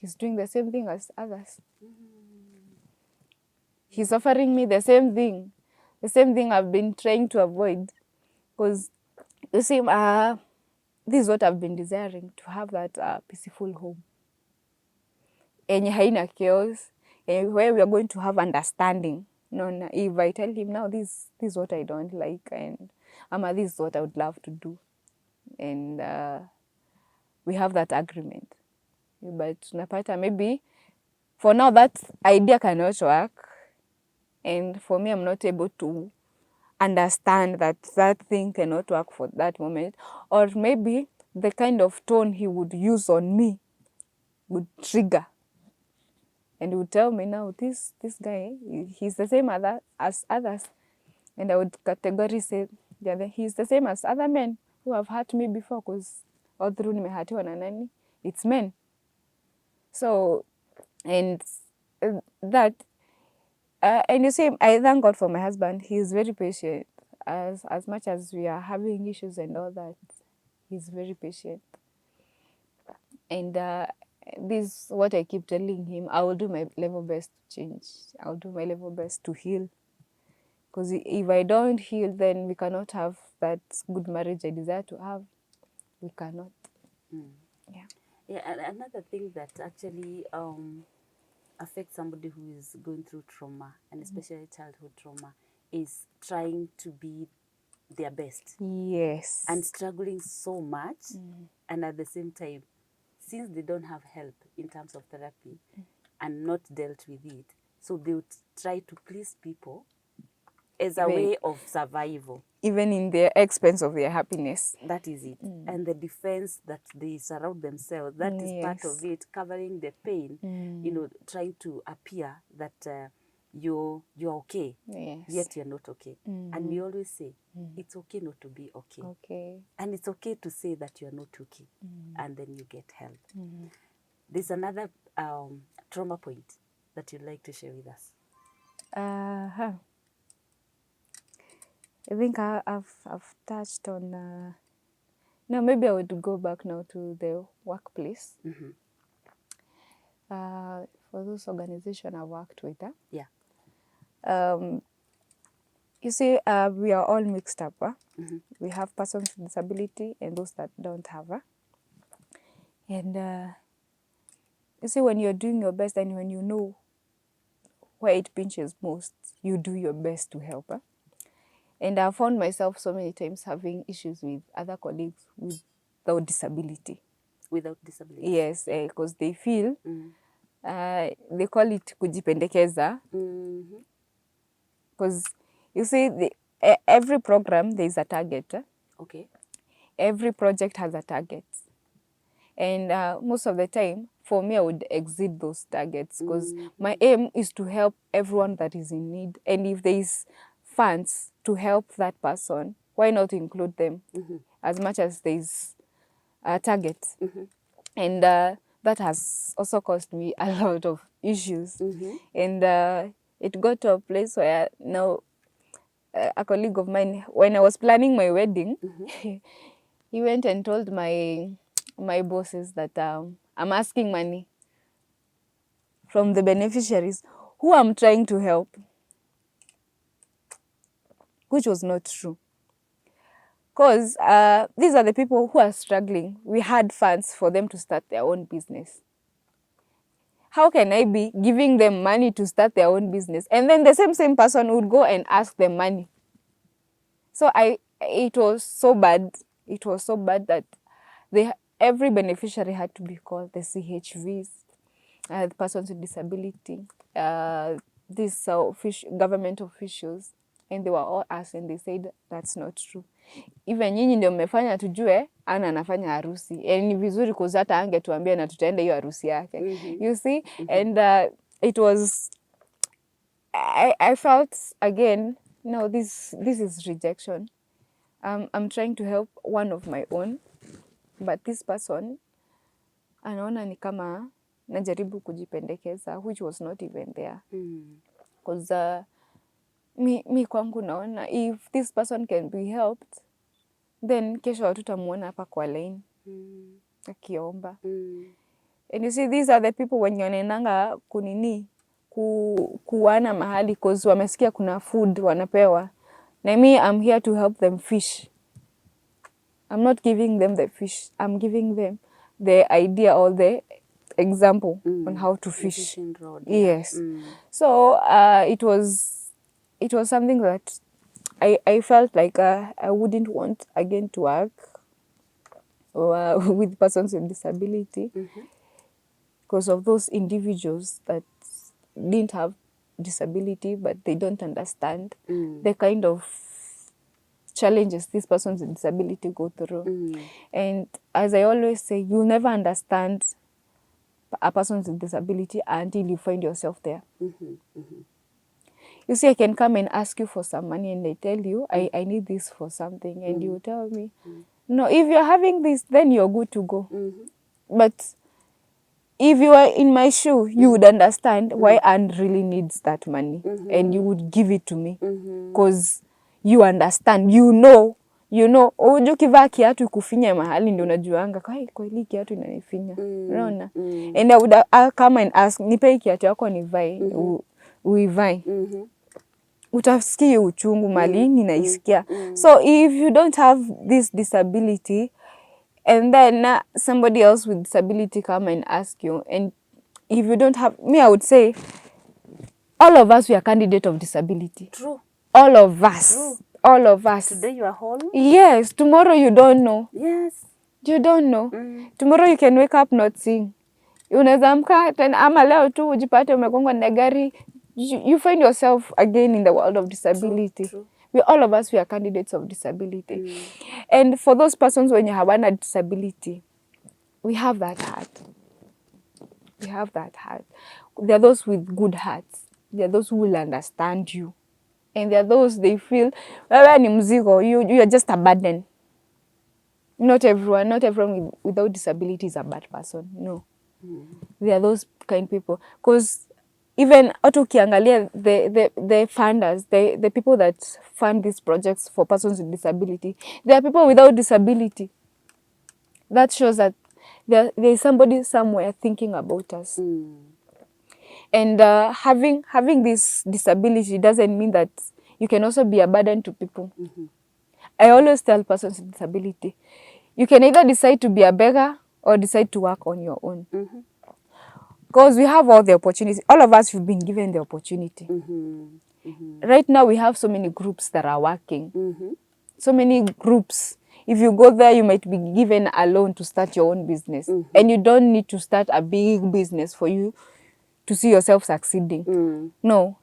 he's doing the same thing as others. He's offering me the same thing I've been trying to avoid. Because you see, this is what I've been desiring, to have that peaceful home. Enye haina chaos, where we are going to have understanding. No, if I tell him now, this is what I don't like, and this is what I would love to do, and we have that agreement. But napata maybe for now that idea cannot work, and for me I'm not able to understand that thing cannot work for that moment, or maybe the kind of tone he would use on me would trigger. And he would tell me now, this guy, he's the same as others. And I would categorically say, yeah, he's the same as other men who have hurt me before, because all through nimehatiwa na nani, it's men. So, and that, and you see, I thank God for my husband. He's very patient. As much as we are having issues and all that, he's very patient. And this is what I keep telling him. I will do my level best to change. I'll do my level best to heal. Because if I don't heal, then we cannot have that good marriage I desire to have. We cannot. Yeah. Yeah, and another thing that actually affects somebody who is going through trauma, and especially childhood trauma, is trying to be their best. Yes. And struggling so much, and at the same time, since they don't have help in terms of therapy and not dealt with it, so they would try to please people as a way of survival. Even in the expense of their happiness. That is it. And the defense that they surround themselves, that is part of it, covering the pain, trying to appear that you're okay, yet you're not okay. And we always say, it's okay not to be okay. Okay. And it's okay to say that you're not okay. And then you get help. There's another trauma point that you'd like to share with us. I think I've touched on. Now maybe I would go back now to the workplace. For those organizations I worked with. You see, we are all mixed up. We have persons with disability and those that don't have. And you see, when you're doing your best and when you know where it pinches most, you do your best to help. And I found myself so many times having issues with other colleagues without disability. Without disability? Yes, because they feel, they call it kujipendekeza. Because you see, every program, there is a target. Okay. Every project has a target. And most of the time, for me, I would exceed those targets because my aim is to help everyone that is in need. And if there is funds to help that person, why not include them as much as there is a target? And that has also caused me a lot of issues. And it got to a place where now a colleague of mine, when I was planning my wedding, he went and told my bosses that I'm asking money from the beneficiaries who I'm trying to help, which was not true. Because these are the people who are struggling. We had funds for them to start their own business. How can I be giving them money to start their own business, and then the same person would go and ask them money? So it was so bad. It was so bad that every beneficiary had to be called, the CHVs, the persons with disability, these government officials, and they were all asked, and they said that's not true. Even nyinyi ndio mmefanya tujue ana anafanya harusi. Ni vizuri kuzata angetuambia na tutaenda hiyo harusi yake. You see? And it was, I felt again, no, this is rejection. I'm trying to help one of my own, but this person anaona ni kama najaribu kujipendekeza, which was not even there. Because mi kwangu naona if this person can be helped, then kesho hatutamuona hapa kwa line akiomba. And you see, these are the people when wanaendanga kunini kuwana mahali cause wamesikia kuna food wanapewa. Na me, I'm here to help them fish. I'm not giving them the fish. I'm giving them the idea or the example on how to fish. Yes. So it was something that I felt like I wouldn't want again to work with persons with disability because of those individuals that didn't have disability, but they don't understand the kind of challenges these persons with disability go through. And as I always say, you'll never understand a person with disability until you find yourself there. You see, I can come and ask you for some money and I tell you, I need this for something, and you tell me, no, if you're having this, then you're good to go. But if you are in my shoe, you would understand why Anne really needs that money, and you would give it to me because you understand, you know, uju kivaa kiatu kufinya mahali ndio unajuanga kwa hili kiatu inanifinya. Unaona? And I'll come and ask, nipe kiatu yako nivae, uivae. Utasikia uchungu mali ninaisikia. So if you don't have this disability, and then somebody else with disability come and ask you, and if you don't have, me, I would say, all of us, we are candidate of disability. True. All of us. True. All of us. Today you are whole. Yes. Tomorrow you don't know. Yes. You don't know. Tomorrow you can wake up not seeing. Unaweza amka tena ama leo tu ujipate umegongwa na gari. You find yourself again in the world of disability. True. All of us, we are candidates of disability. And for those persons when you have a disability, we have that heart. We have that heart. There are those with good hearts. There are those who will understand you. And there are those, they feel, wewe ni mzigo, you are just a burden. Not everyone without disability is a bad person. No. There are those kind of people. Because even ukiangalia the funders, the people that fund these projects for persons with disability, there are people without disability. That shows that there is somebody somewhere thinking about us. And having this disability doesn't mean that you can also be a burden to people. I always tell persons with disability, you can either decide to be a beggar or decide to work on your own. Because we have all the opportunities. All of us have been given the opportunity. Right now we have so many groups that are working. So many groups. If you go there, you might be given a loan to start your own business. And you don't need to start a big business for you to see yourself succeeding. No.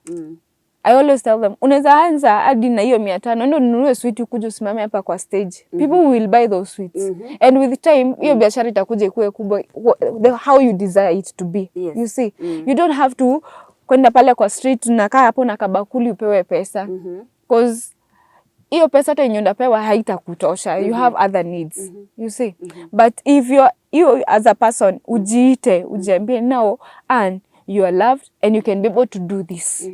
I always tell them, unaweza anza hadi na hiyo 500, ndio ununue sweet ukuje usimame hapa kwa stage. People will buy those sweets. And with time, hiyo biashara itakuja ikuwe kubwa, how you desire it to be. Yes. You see, you don't have to kwenda pale kwa street unakaa hapo na kabakuli upewe pesa. Because hiyo pesa hata yenye unapewa haitakutosha. You have other needs. You see. But if you as a person ujiite, ujiambie now and you are loved and you can be able to do this.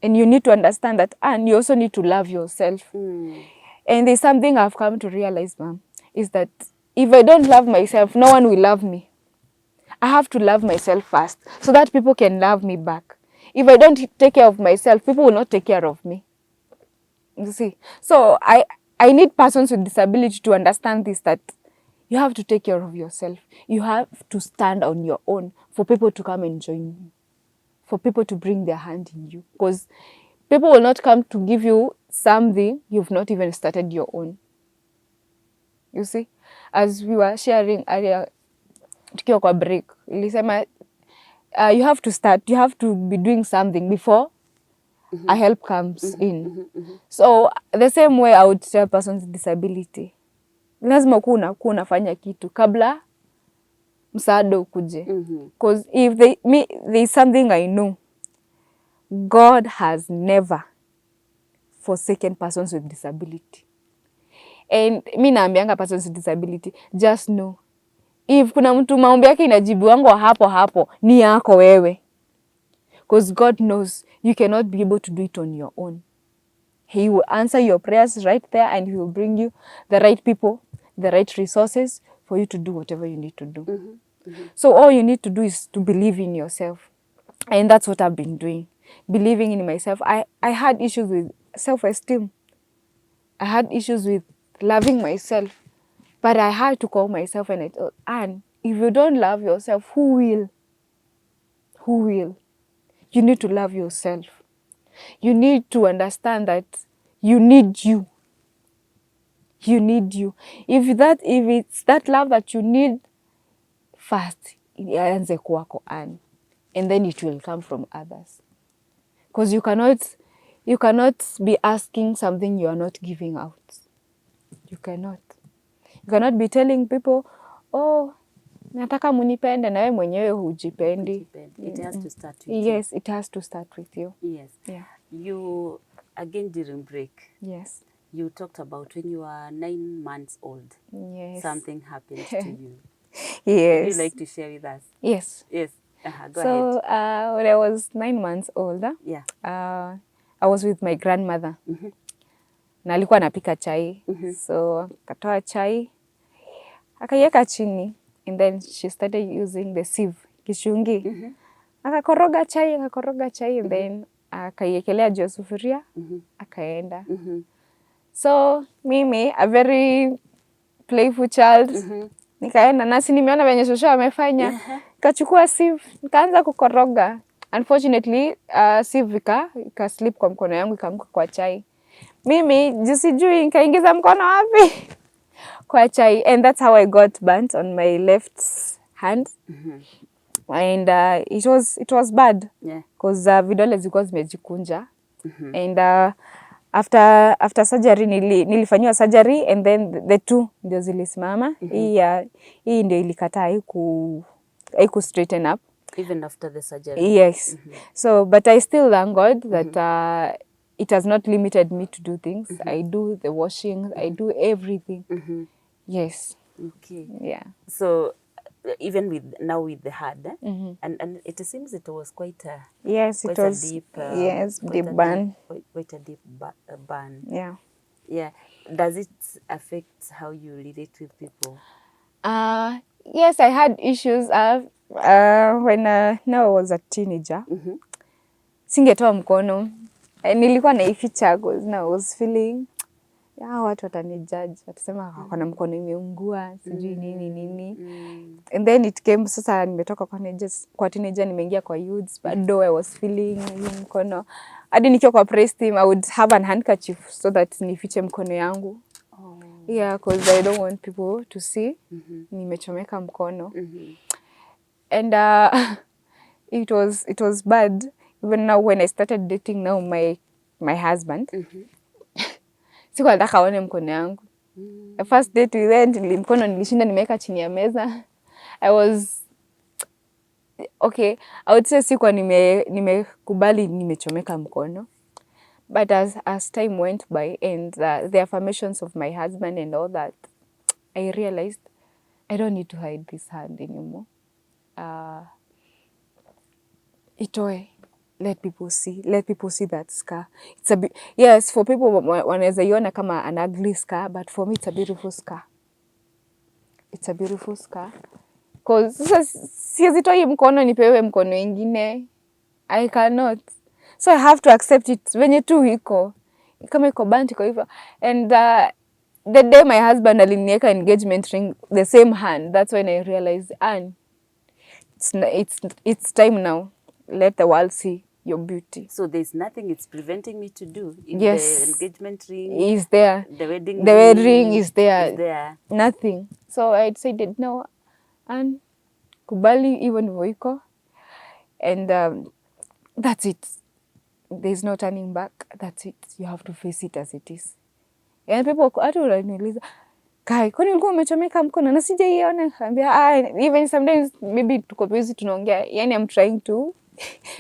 And you need to understand that, and you also need to love yourself. And there's something I've come to realize, ma'am, is that if I don't love myself, no one will love me. I have to love myself first so that people can love me back. If I don't take care of myself, people will not take care of me. You see? So I need persons with disability to understand this, that you have to take care of yourself. You have to stand on your own for people to come and join you. For people to bring their hand in you. Because people will not come to give you something you've not even started your own. You see? As we were sharing earlier, tukiwa kwa break, ilisema, you have to start, you have to be doing something before a help comes in. So the same way I would tell persons with disability, lazima kuwa unafanya kitu kabla msaada ukuje. Because if there is something I know, God has never forsaken persons with disability. And mi naambianga persons with disability, just know, if kuna mtu maombi yake inajibu wangu hapo, ni yako wewe. Because God knows you cannot be able to do it on your own. He will answer your prayers right there, and He will bring you the right people, the right resources for you to do whatever you need to do. So all you need to do is to believe in yourself. And that's what I've been doing. Believing in myself. I had issues with self-esteem. I had issues with loving myself. But I had to call myself and I thought, Anne, if you don't love yourself, who will? Who will? You need to love yourself. You need to understand that you need you. You need you. If it's that love that you need, first, ianze kwako, Anne. And then it will come from others. Because you cannot be asking something you are not giving out. You cannot. You cannot be telling people, oh, nataka munipende na wewe mwenyewe hujipendi. It has to start with you. Yes, it has to start with you. Yes. Yeah. You, again during break, Yes. you talked about when you were 9 months old. Yes. Something happened to you. Yes. Would you like to share with us? Yes. Yes. Go ahead. When I was 9 months old, Yeah. I was with my grandmother. Na alikuwa anapika chai. So akatoa chai, akaiweka chini, and then she started using the sieve, kishungi. Akakoroga chai, and then akaiekelea juu ya sufuria, akaenda. So mimi, a very playful child, nikaenda nasi nimeona venye shosho amefanya, nikachukua sieve, nikaanza kukoroga. Unfortunately, sieve ika slip kwa mkono yangu, ikaanguka kwa chai. Mimi sijui nikaingiza mkono wapi kwa chai, and that's how I got burnt on my left hand. And it was bad. Yeah. Because vidole zilikuwa zimejikunja. And after surgery nilifanyiwa surgery, and then the two ndio zilisimama. Hii ndio ilikataa haiku straighten up even after the surgery. Yes. So but I still thank God that it has not limited me to do things. I do the washing, I do everything. Yes. Okay. Yeah. So even with the heart, and it seems it was quite a it was deep deep burn. Quite a deep burn. Yeah. Yeah. Does it affect how you relate with people? Yes, I had issues when now I was a teenager. Singetoa mkono. Nilikuwa naificha because now I was feeling watu watanijudge, watasema kuna mkono imeungua, sijui nini. And then it came, sasa nimetoka kwa teenager nimeingia kwa youths, but though I was feeling mkono. Hadi nikiwa kwa praise team, I would have an handkerchief so that nifiche mkono yangu. Yeah, because I don't want people to see nimechomeka mkono. And it was bad. even now when I started dating now my husband, sikuwa nataka aone mkono yangu. The first date we went, mkono nilishinda nimeweka chini ya meza. I was okay, I would say sikuwa nimekubali nimechomeka mkono. But as time went by and the affirmations of my husband and all that, I realized I don't need to hide this hand anymore. Itoe. Let people see that scar. It's yes, for people wanaweza iona kama an ugly scar, but for me it's a beautiful scar. It's a beautiful scar. Because sasa siwezi toa hii mkono nipewe mkono ingine. I cannot. So I have to accept it. Venye tu iko. Kama iko banti kwa hivyo. And the day my husband aliniweka engagement ring, the same hand, that's when I realized, Anne, it's time now. Let the world see your beauty. So there's nothing it's preventing me to do. Yes. The engagement ring is there. The wedding ring is there. Is there. Nothing. So I decided, no, and kubali even voiko. And that's it. There's no turning back. That's it. You have to face it as it is. And people hata unaniuliza, Kai, kwani ulikuwa umechomeka mkono? Na sijaiona. Ambia, even sometimes maybe tuko busy tunaongea. Yani I'm trying to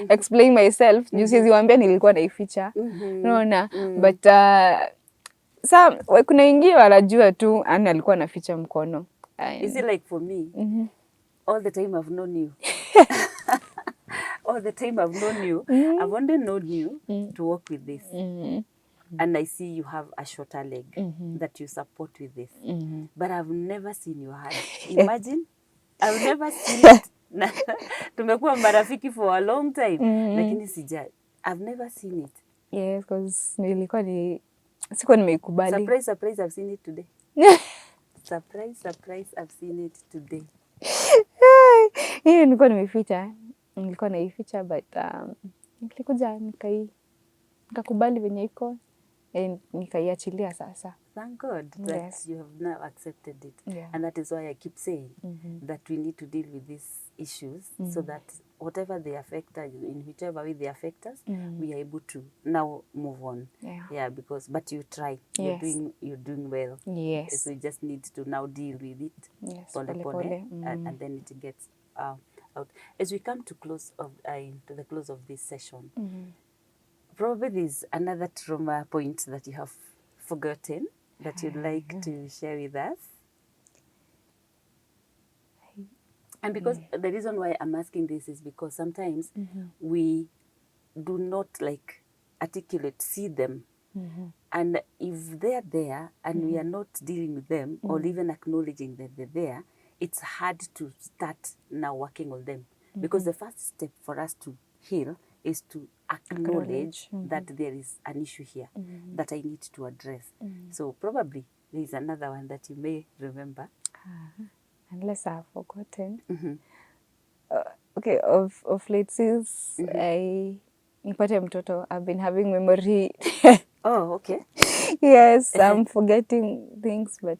explain myself. Juu siwezi waambia nilikuwa naificha. Unaona? But kuna wengine wanajua tu ani alikuwa anaficha mkono. Is it like for me? All the time I've known you. All the time I've known you, I've only known you to work with this. And I see you have a shorter leg that you support with this. But I've never seen your hand. Imagine, I've never seen it. Tumekuwa marafiki for a long time. Lakini I've never seen it. Yes, because sikuwa nimeikubali. Surprise, I've seen it today. Surprise, I've seen it today. Nilikuwa naificha, but nilikuja nikakubali venye iko nikaiachilia sasa. Thank God that you have now accepted it. And that is why I keep saying that we need to deal with these issues so that whatever they affect us, in whichever way they affect us, we are able to now move on. But you try. Yes. You're doing well. Yes. So you just need to now deal with it. Yes. Pole. And then it gets out. As we come to the close of this session, probably there's another trauma point that you have forgotten that you'd like to share with us. And because the reason why I'm asking this is because sometimes we do not see them. And if they're there and we are not dealing with them or even acknowledging that they're there, it's hard to start now working on them. Because the first step for us to heal is to acknowledge that there is an issue here that I need to address. So probably there is another one that you may remember. Unless I've forgotten. Okay, of late since nipate mtoto, I've been having memory. Oh, okay. Yes, I'm forgetting things, but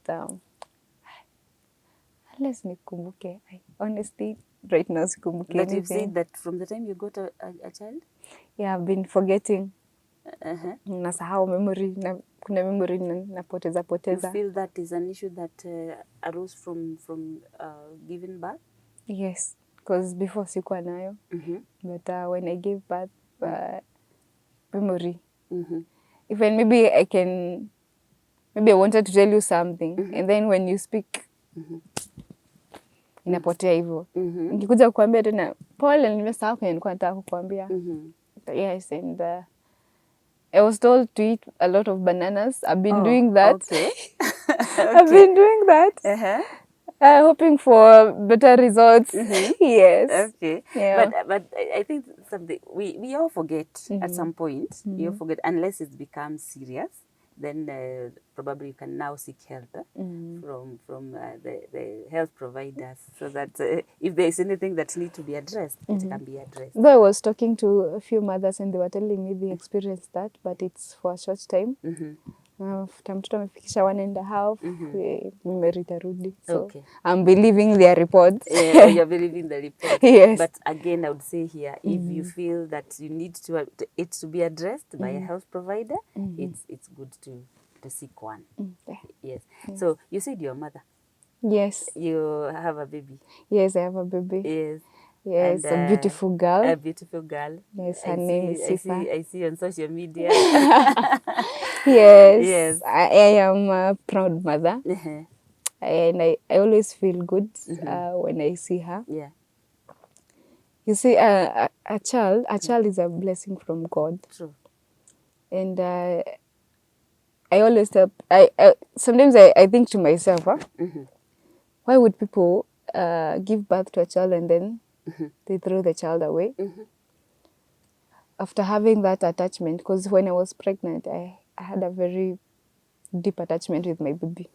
unless nikumbuke, honestly, right now sikumbuke But anything. you've said that from the time you got a child? Yeah, I've been forgetting. Nasahau memory, kuna memory napoteza. You feel that is an issue that arose from giving birth? Yes, because before sikuwa nayo. But when I gave birth, memory. Even maybe I wanted to tell you something, and then when you speak, inapotea hivyo. Nikikuja kukuambia tena, pole nimesahau kwenye nilikuwa nataka kukuambia. Yes, and I was told to eat a lot of bananas. I've been doing that. Okay. I've been doing that. Hoping for better results. Yes. Okay. Yeah. But I think something we all forget at some point. You all forget unless it becomes serious. Then probably you can now seek help from the health providers, so that if there is anything that needs to be addressed, it can be addressed. Though I was talking to a few mothers and they were telling me they experienced that, but it's for a short time. After mtoto amefikisha 1.5, nimerudi. So Okay. I'm believing their reports. Yeah, you're believing the report. Yes. But again, I would say here, if you feel that you need it to be addressed by a health provider, it's good to seek one. Yeah. Yes. So you said your mother. Yes. You have a baby. Yes, I have a baby. Yes. Yes, And, a beautiful girl. A beautiful girl. Yes, her name is Sifa. I see on social media. Yes, Yes. I am a proud mother. Uh-huh. And I always feel good when I see her. Yeah. You see, a child is a blessing from God. True. And I always tell, sometimes I think to myself, why would people give birth to a child and then they throw the child away? After having that attachment, because when I was pregnant, I had a very deep attachment with my baby.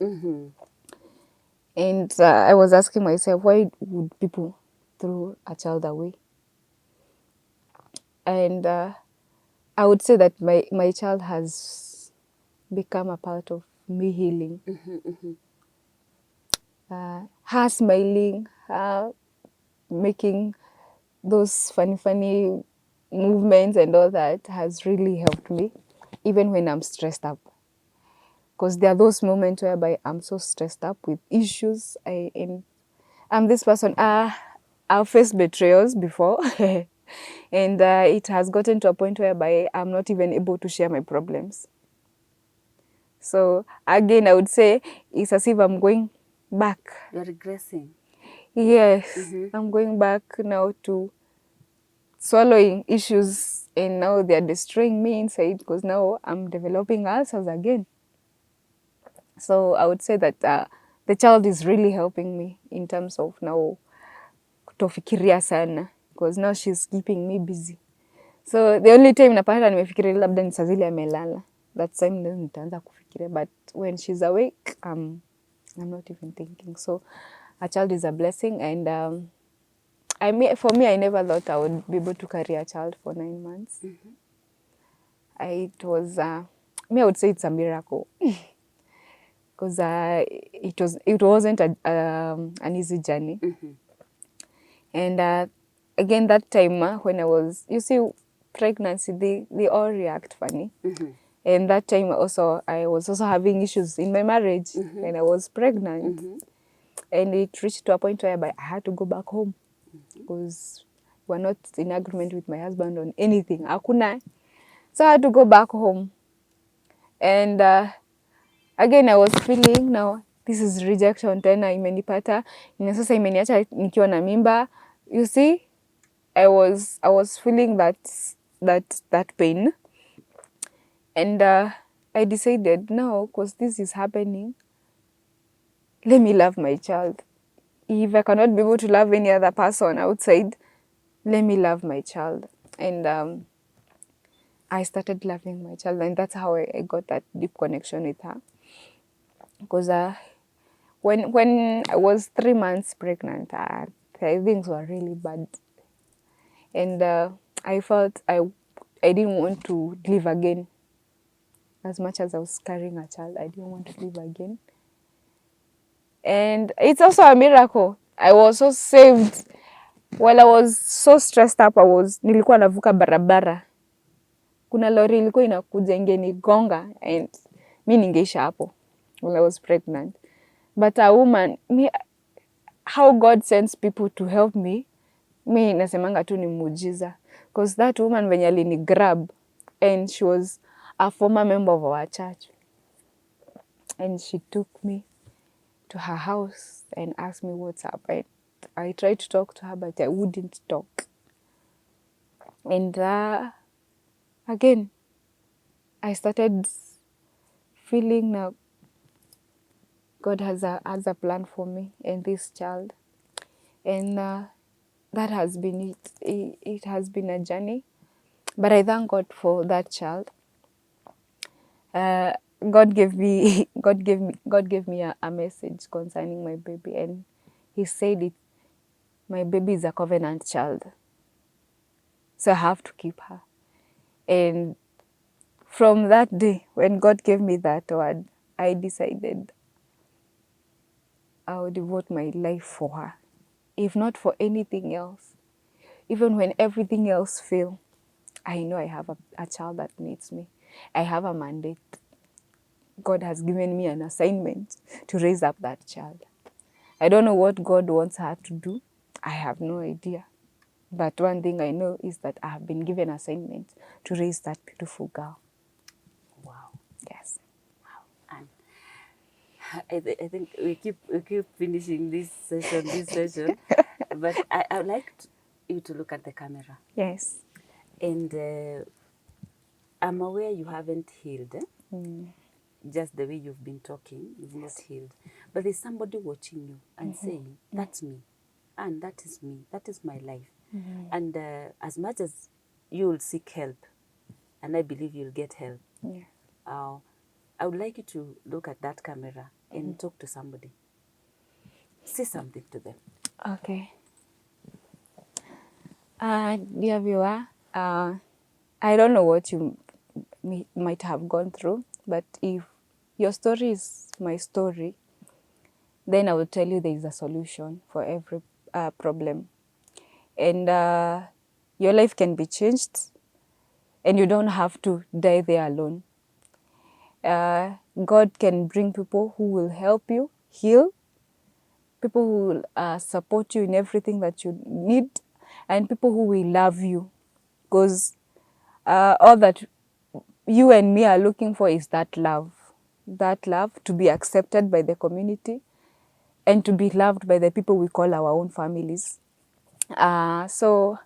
And I was asking myself, why would people throw a child away? And I would say that my child has become a part of me healing. Her smiling, her making those funny movements and all that has really helped me, even when I'm stressed up. Because there are those moments whereby I'm so stressed up with issues. I'm this person, I've faced betrayals before. And it has gotten to a point whereby I'm not even able to share my problems. So again, I would say it's as if I'm going back. You're regressing. Yes, I'm going back now to swallowing issues, and now they're destroying me inside because now I'm developing ulcers again. So I would say that the child is really helping me in terms of now kutofikiria sana, because now she's keeping me busy. So the only time napata nimefikiria labda ni saa zile amelala. That time ndio nitaanza kufikiria, but when she's awake, I'm not even thinking. So a child is a blessing, and for me, I never thought I would be able to carry a child for 9 months. It was me, I would say it's a miracle. Because it wasn't an easy journey. And again, that time when I was, you see, pregnancy, they all react funny. And that time also, I was also having issues in my marriage when I was pregnant. And it reached to a point where I had to go back home because we're not in agreement with my husband on anything. Hakuna. So I had to go back home. And again, I was feeling now, this is rejection tena imenipata. Na sasa imeniacha nikiwa na mimba. You see, I was feeling that pain. And I decided, no, because this is happening, let me love my child. If I cannot be able to love any other person outside, let me love my child. And I started loving my child, and that's how I got that deep connection with her. Because when I was 3 months pregnant, things were really bad. And I felt I didn't want to live again. As much as I was carrying a child, I didn't want to live again. And it's also a miracle. I was so saved. While I was so stressed up, nilikuwa navuka barabara. Kuna lori ilikuwa inakuja ingenigonga, and mi ningeisha hapo when I was pregnant. But a woman, how God sends people to help me, mi nasemanga tu ni muujiza. Because that woman venye alini grab, and she was a former member of our church. And she took me to her house and asked me what's up. I tried to talk to her, but I wouldn't talk. And again, I started feeling now God has a plan for me and this child. And that has been it. It has been a journey. But I thank God for that child. God gave me a message concerning my baby, and He said it. My baby is a covenant child, so I have to keep her. And from that day when God gave me that word, I decided I would devote my life for her, if not for anything else. Even when everything else fails, I know I have a child that needs me. I have a mandate. God has given me an assignment to raise up that child. I don't know what God wants her to do. I have no idea. But one thing I know is that I have been given assignment to raise that beautiful girl. Wow. Yes. And I think we keep finishing this session, but I would like you to look at the camera. Yes. And I'm aware you haven't healed. Just the way you've been talking, you've not healed. But there's somebody watching you and saying, that's me. And that is me. That is my life. And as much as you'll seek help, and I believe you'll get help, Yeah. I would like you to look at that camera and talk to somebody. Say something to them. Okay. Dear viewer, I don't know what you might have gone through, but if your story is my story, then I will tell you there is a solution for every problem. And your life can be changed, and you don't have to die there alone. God can bring people who will help you heal, people who will support you in everything that you need, and people who will love you. Because all that you and me are looking for is that love to be accepted by the community and to be loved by the people we call our own families. So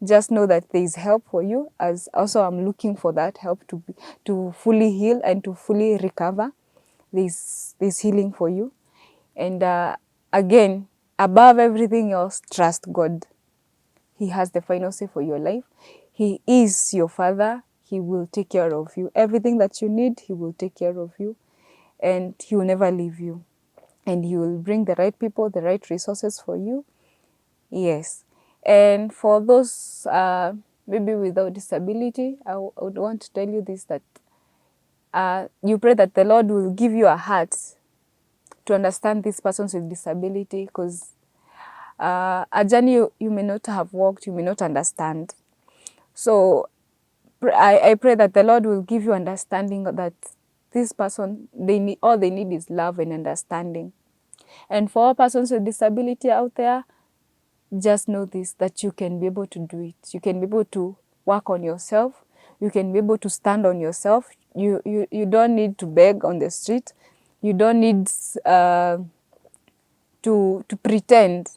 just know that there is help for you, as also I'm looking for that help to fully heal and to fully recover. There's healing for you. And again, above everything else, trust God. He has the final say for your life. He is your father. He will take care of you. Everything that you need, he will take care of you. And he will never leave you. And he will bring the right people, the right resources for you. Yes. And for those maybe without disability, I would want to tell you this, that you pray that the Lord will give you a heart to understand these persons with disability, because a journey you may not have walked, you may not understand. So I pray that the Lord will give you understanding that this person, all they need is love and understanding. And for all persons with disability out there, just know this, that you can be able to do it. You can be able to work on yourself. You can be able to stand on yourself. You don't need to beg on the street. You don't need to pretend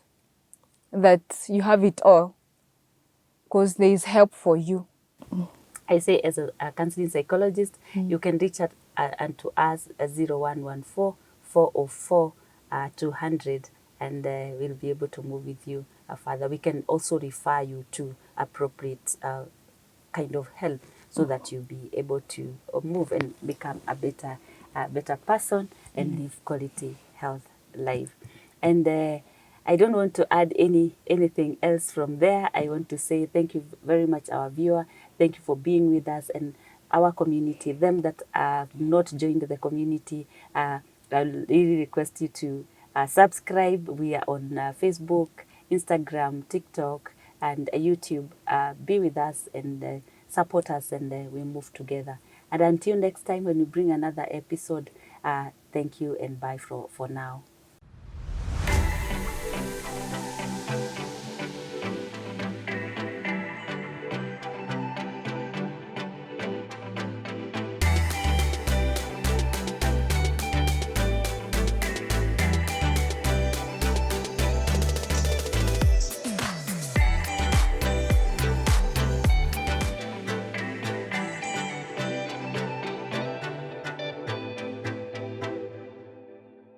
that you have it all, because there is help for you. I say, as a counseling psychologist, you can reach out and to us at 0114 404 200, and we'll be able to move with you further. We can also refer you to appropriate kind of help, so that you'll be able to move and become a better person and live quality health life. And I don't want to add anything else from there. I want to say thank you very much, our viewer. Thank you for being with us, and our community, them that are not joined the community, I really request you to subscribe. We are on Facebook, Instagram, TikTok, and YouTube. Be with us and support us, and we move together. And until next time, when we bring another episode, thank you and bye for now.